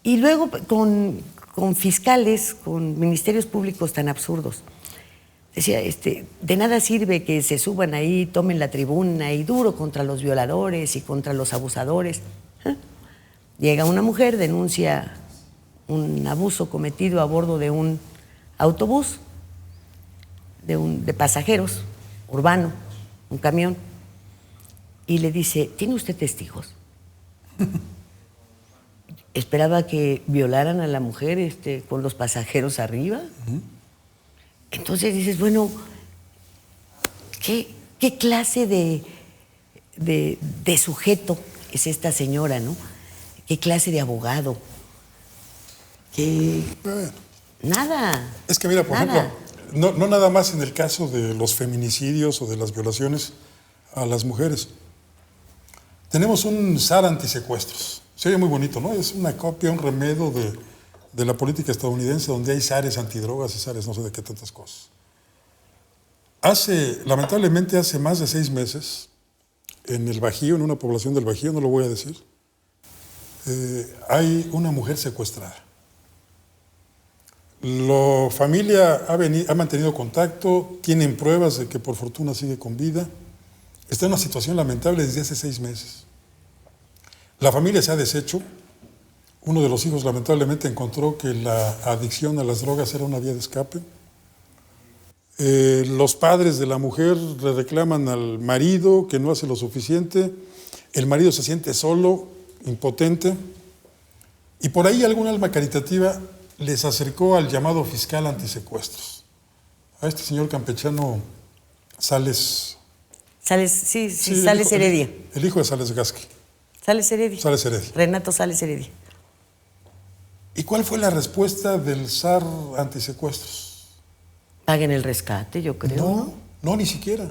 S3: Y luego con fiscales, con ministerios públicos tan absurdos. Decía, de nada sirve que se suban ahí, tomen la tribuna y duro contra los violadores y contra los abusadores. Llega una mujer, denuncia un abuso cometido a bordo de un autobús, de pasajeros, urbano, un camión, y le dice, ¿tiene usted testigos? Esperaba que violaran a la mujer con los pasajeros arriba. Entonces dices, bueno, ¿qué clase de sujeto es esta señora, no? ¿Qué clase de abogado? Nada.
S5: Es que mira, por ejemplo, no nada más en el caso de los feminicidios o de las violaciones a las mujeres. Tenemos un SAR antisecuestros. Se oye muy bonito, ¿no? Es una copia, un remedio de la política estadounidense donde hay SARes antidrogas y SARes no sé de qué tantas cosas. Lamentablemente hace más de 6 meses, en el Bajío, en una población del Bajío, no lo voy a decir, hay una mujer secuestrada. La familia ha mantenido contacto, tienen pruebas de que por fortuna sigue con vida. Está en una situación lamentable desde hace 6 meses. La familia se ha deshecho. Uno de los hijos lamentablemente encontró que la adicción a las drogas era una vía de escape. Los padres de la mujer le reclaman al marido que no hace lo suficiente. El marido se siente solo, impotente. Y por ahí algún alma caritativa les acercó al llamado fiscal antisecuestros. A este señor campechano Sales
S3: Heredia.
S5: El hijo de Sales Gasqui.
S3: Sales Heredia. Renato Sales Heredia.
S5: ¿Y cuál fue la respuesta del SAR antisecuestros?
S3: Paguen el rescate, yo creo.
S5: No, ni siquiera.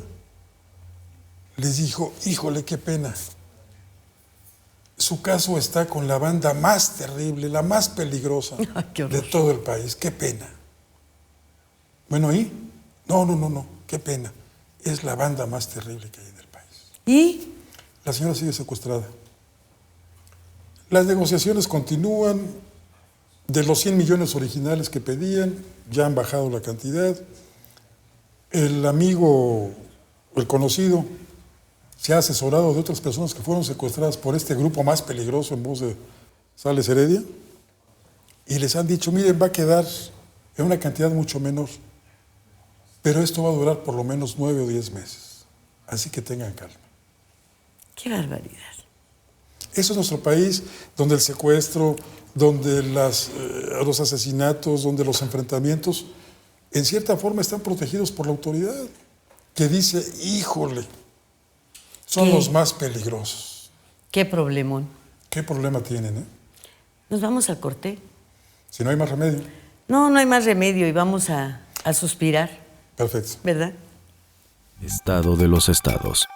S5: Les dijo, híjole, qué pena. Su caso está con la banda más terrible, la más peligrosa de todo el país. Qué pena. Bueno, ¿y? No, qué pena. Es la banda más terrible que hay en el país.
S3: ¿Y?
S5: La señora sigue secuestrada. Las negociaciones continúan. De los 100 millones originales que pedían, ya han bajado la cantidad. El amigo, el conocido, se ha asesorado de otras personas que fueron secuestradas por este grupo más peligroso en voz de Sales Heredia, y les han dicho, miren, va a quedar en una cantidad mucho menor, pero esto va a durar por lo menos 9 o 10 meses. Así que tengan calma.
S3: ¡Qué barbaridad!
S5: Eso es nuestro país, donde el secuestro, donde los asesinatos, donde los enfrentamientos, en cierta forma están protegidos por la autoridad, que dice, híjole, son los más peligrosos.
S3: ¡Qué problemón!
S5: ¿Qué problema tienen, eh?
S3: Nos vamos al corte.
S5: Si no hay más remedio.
S3: No hay más remedio y vamos a suspirar.
S5: Perfecto.
S3: ¿Verdad?
S1: Estado de los estados.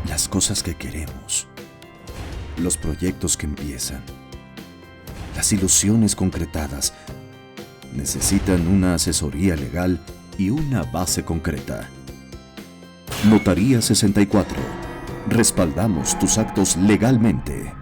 S7: Las cosas que queremos, los proyectos que empiezan, las ilusiones concretadas, necesitan una asesoría legal y una base concreta. Notaría 64. Respaldamos tus actos legalmente.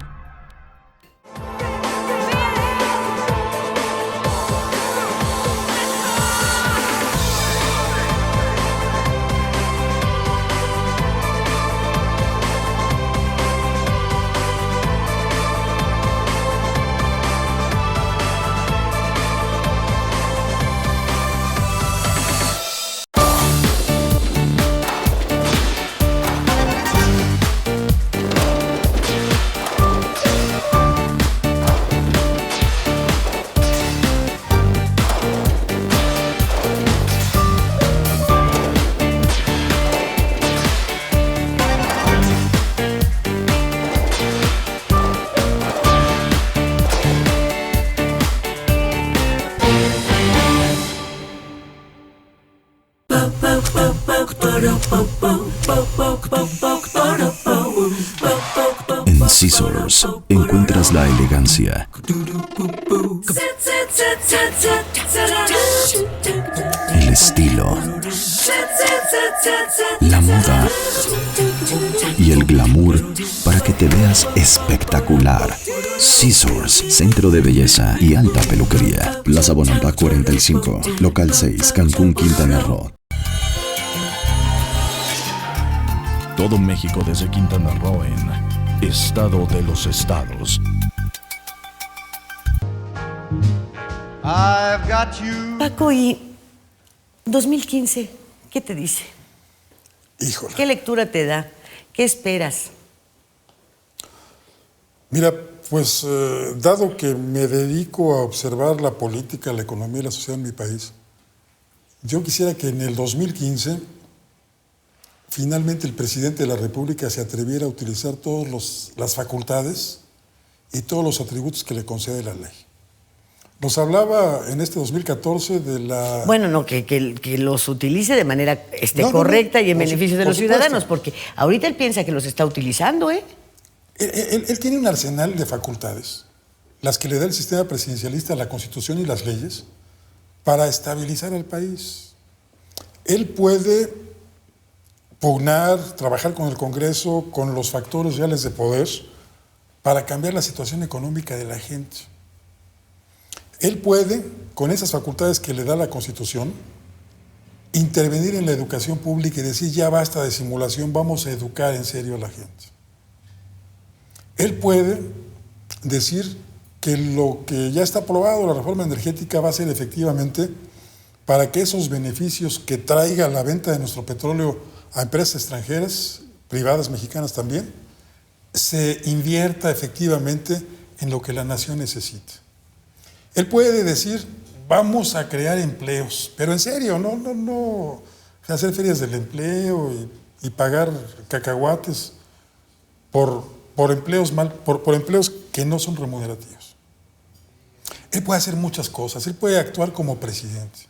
S7: En Scissors encuentras la elegancia, el estilo, la moda y el glamour para que te veas espectacular. Scissors, centro de belleza y alta peluquería. Plaza Bonampak 45, local 6, Cancún, Quintana Roo.
S1: Todo México desde Quintana Roo en Estado de los Estados.
S2: I've got you.
S3: Paco, y 2015, ¿qué te dice?
S5: Híjole.
S3: ¿Qué lectura te da? ¿Qué esperas?
S5: Mira, pues dado que me dedico a observar la política, la economía y la sociedad en mi país, yo quisiera que en el 2015 finalmente el presidente de la República se atreviera a utilizar todas las facultades y todos los atributos que le concede la ley. Nos hablaba en este 2014 de la...
S3: Bueno, no, que los utilice de manera
S5: No,
S3: correcta y en
S5: por
S3: beneficio de
S5: por
S3: los
S5: supuesto.
S3: ciudadanos, porque ahorita él piensa que los está utilizando, ¿eh?
S5: Él tiene un arsenal de facultades, las que le da el sistema presidencialista, la Constitución y las leyes, para estabilizar al país. Él puede pugnar, trabajar con el Congreso, con los factores reales de poder, para cambiar la situación económica de la gente. Él puede, con esas facultades que le da la Constitución, intervenir en la educación pública y decir, ya basta de simulación, vamos a educar en serio a la gente. Él puede decir que lo que ya está aprobado, la reforma energética, va a ser efectivamente para que esos beneficios que traiga la venta de nuestro petróleo a empresas extranjeras, privadas mexicanas también, se invierta efectivamente en lo que la nación necesita. Él puede decir, vamos a crear empleos, pero en serio, no hacer ferias del empleo y pagar cacahuates por empleos por empleos que no son remunerativos. Él puede hacer muchas cosas, él puede actuar como presidente.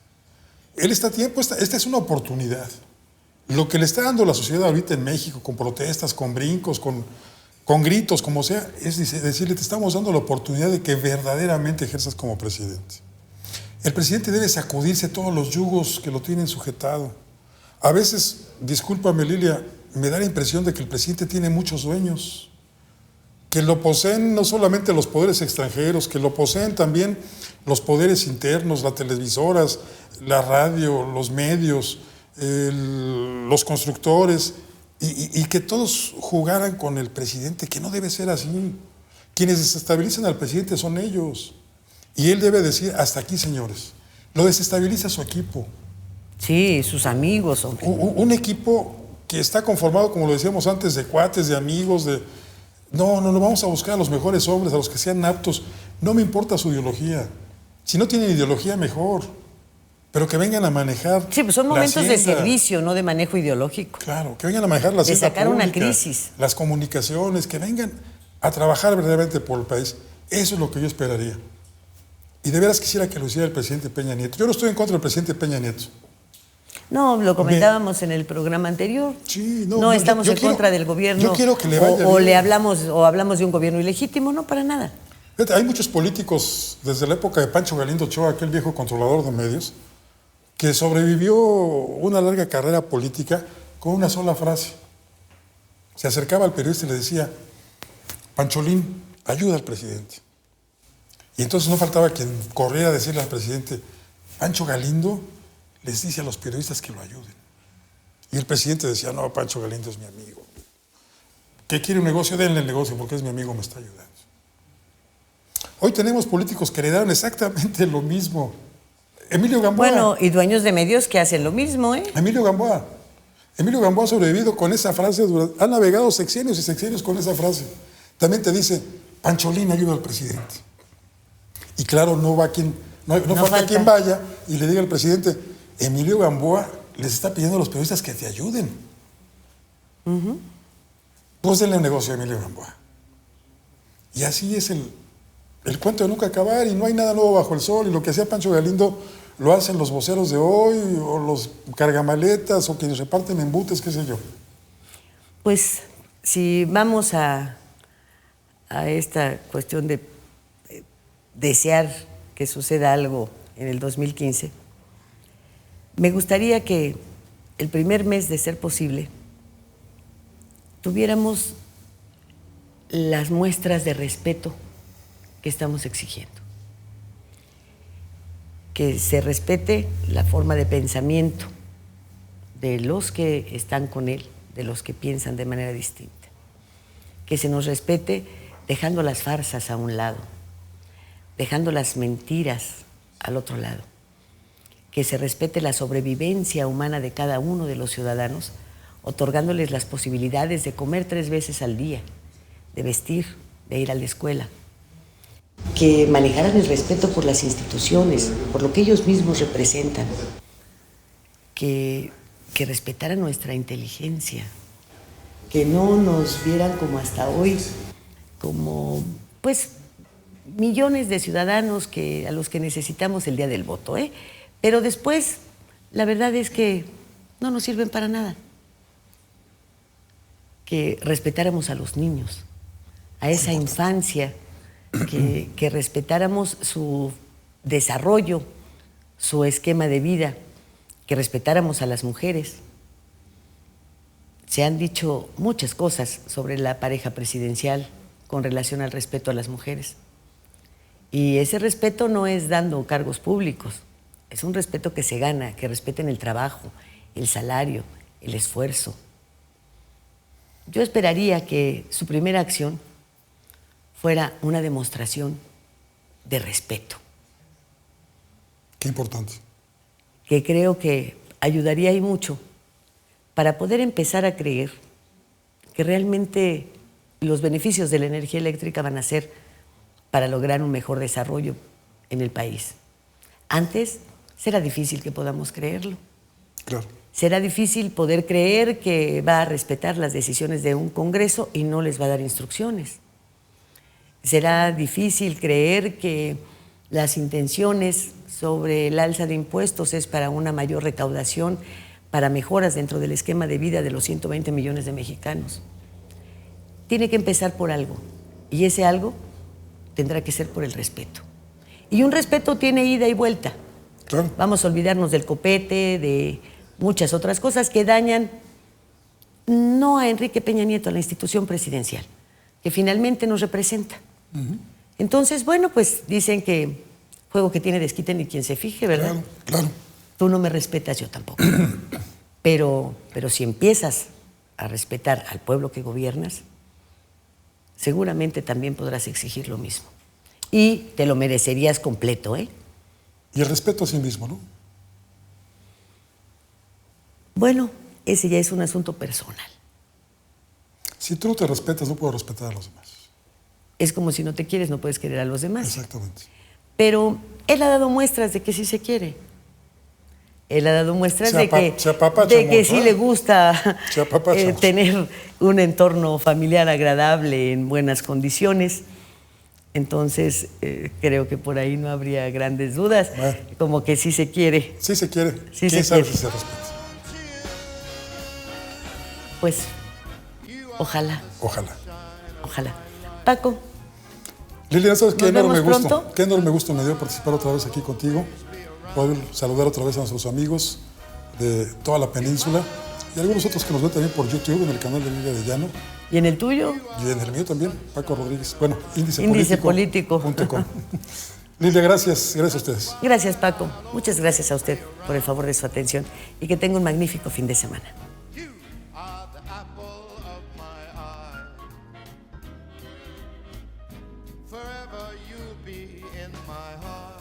S5: Él está a tiempo, esta es una oportunidad. Lo que le está dando la sociedad ahorita en México, con protestas, con brincos, con gritos, como sea, es decirle, te estamos dando la oportunidad de que verdaderamente ejerzas como presidente. El presidente debe sacudirse todos los yugos que lo tienen sujetado. A veces, discúlpame Lilia, me da la impresión de que el presidente tiene muchos dueños, que lo poseen no solamente los poderes extranjeros, que lo poseen también los poderes internos, las televisoras, la radio, los medios, los constructores, y que todos jugaran con el presidente, que no debe ser así. Quienes desestabilizan al presidente son ellos. Y él debe decir, hasta aquí, señores. Lo desestabiliza su equipo.
S3: Sí, sus amigos. Hombre.
S5: Un equipo que está conformado, como lo decíamos antes, de cuates, de amigos, No, vamos a buscar a los mejores hombres, a los que sean aptos. No me importa su ideología. Si no tienen ideología, mejor. Pero que vengan a manejar.
S3: Sí, pues son momentos de servicio, no de manejo ideológico.
S5: Claro, que vengan a manejar la hacienda
S3: sacar
S5: pública,
S3: una crisis.
S5: las comunicaciones, que vengan a trabajar verdaderamente por el país. Eso es lo que yo esperaría. Y de veras quisiera que lo hiciera el presidente Peña Nieto. Yo no estoy en contra del presidente Peña Nieto.
S3: No, lo comentábamos en el programa anterior.
S5: Sí,
S3: no estamos
S5: yo
S3: en contra del gobierno.
S5: Yo quiero que le vaya
S3: o
S5: bien.
S3: hablamos de un gobierno ilegítimo, no, para nada.
S5: Fíjate, hay muchos políticos desde la época de Pancho Galindo Ochoa, aquel viejo controlador de medios, que sobrevivió una larga carrera política con una sola frase. Se acercaba al periodista y le decía, Pancholín, ayuda al presidente. Y entonces no faltaba quien corriera a decirle al presidente, Pancho Galindo les dice a los periodistas que lo ayuden. Y el presidente decía, no, Pancho Galindo es mi amigo. ¿Qué quiere un negocio? Denle el negocio porque es mi amigo, me está ayudando. Hoy tenemos políticos que heredaron exactamente lo mismo. Emilio Gamboa.
S3: Bueno, y dueños de medios que hacen lo mismo, ¿eh?
S5: Emilio Gamboa ha sobrevivido con esa frase, ha navegado sexenios y sexenios con esa frase. También te dice, Pancholín ayuda al presidente. Y claro, no falta quien vaya y le diga al presidente, Emilio Gamboa les está pidiendo a los periodistas que te ayuden. Pues denle un negocio a Emilio Gamboa. Y así es el cuento de nunca acabar, y no hay nada nuevo bajo el sol, y lo que hacía Pancho Galindo lo hacen los voceros de hoy, o los cargamaletas, o quienes reparten embutes, qué sé yo.
S3: Pues si vamos a esta cuestión de desear que suceda algo en el 2015, me gustaría que el primer mes, de ser posible, tuviéramos las muestras de respeto que estamos exigiendo. Que se respete la forma de pensamiento de los que están con él, de los que piensan de manera distinta. Que se nos respete dejando las farsas a un lado, dejando las mentiras al otro lado. Que se respete la sobrevivencia humana de cada uno de los ciudadanos, otorgándoles las posibilidades de comer 3 veces al día, de vestir, de ir a la escuela. Que manejaran el respeto por las instituciones, por lo que ellos mismos representan. Que respetaran nuestra inteligencia. Que no nos vieran como hasta hoy, como pues millones de ciudadanos a los que necesitamos el día del voto, ¿eh? Pero después, la verdad es que no nos sirven para nada. Que respetáramos a los niños, a esa infancia, que respetáramos su desarrollo, su esquema de vida, que respetáramos a las mujeres. Se han dicho muchas cosas sobre la pareja presidencial con relación al respeto a las mujeres. Y ese respeto no es dando cargos públicos, es un respeto que se gana, que respeten el trabajo, el salario, el esfuerzo. Yo esperaría que su primera acción fuera una demostración de respeto.
S5: Qué importante.
S3: Que creo que ayudaría y mucho para poder empezar a creer que realmente los beneficios de la energía eléctrica van a ser para lograr un mejor desarrollo en el país. Antes será difícil que podamos creerlo.
S5: Claro.
S3: Será difícil poder creer que va a respetar las decisiones de un Congreso y no les va a dar instrucciones. Será difícil creer que las intenciones sobre el alza de impuestos es para una mayor recaudación, para mejoras dentro del esquema de vida de los 120 millones de mexicanos. Tiene que empezar por algo, y ese algo tendrá que ser por el respeto. Y un respeto tiene ida y vuelta.
S5: Claro.
S3: Vamos a olvidarnos del copete, de muchas otras cosas que dañan no a Enrique Peña Nieto, a la institución presidencial, que finalmente nos representa. Entonces, bueno, pues dicen que juego que tiene desquite ni quien se fije, ¿verdad?
S5: Claro, claro.
S3: Tú no me respetas, yo tampoco. Pero si empiezas a respetar al pueblo que gobiernas, seguramente también podrás exigir lo mismo. Y te lo merecerías completo, ¿eh?
S5: Y el respeto a sí mismo, ¿no?
S3: Bueno, ese ya es un asunto personal.
S5: Si tú no te respetas, no puedo respetar a los demás.
S3: Es como si no te quieres, no puedes querer a los demás.
S5: Exactamente.
S3: Pero él ha dado muestras de que sí se quiere. Él ha dado muestras de que sí le gusta tener un entorno familiar agradable en buenas condiciones. Entonces, creo que por ahí no habría grandes dudas.
S5: Bueno.
S3: Como que sí se quiere.
S5: Sí se quiere.
S3: Sí
S5: ¿Quién
S3: se
S5: sabe
S3: quiere.
S5: si se respeta?
S3: Pues, ojalá.
S5: Ojalá.
S3: Ojalá. Paco.
S5: Liliana, ¿sabes qué
S3: ¿Nos
S5: enorme
S3: vemos
S5: gusto?
S3: pronto?
S5: Qué enorme gusto me dio participar otra vez aquí contigo. Poder saludar otra vez a nuestros amigos de toda la península y algunos otros que nos ven también por YouTube en el canal de Lilia de Llano.
S3: ¿Y en el tuyo?
S5: Y en el mío también, Paco Rodríguez. Bueno,
S3: Índicepolitico.com.
S5: Lilia, gracias. Gracias a ustedes.
S3: Gracias, Paco. Muchas gracias a usted por el favor de su atención y que tenga un magnífico fin de semana.
S2: Forever you'll be in my heart.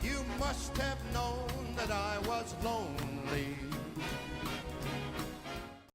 S2: You must have known that I was lonely.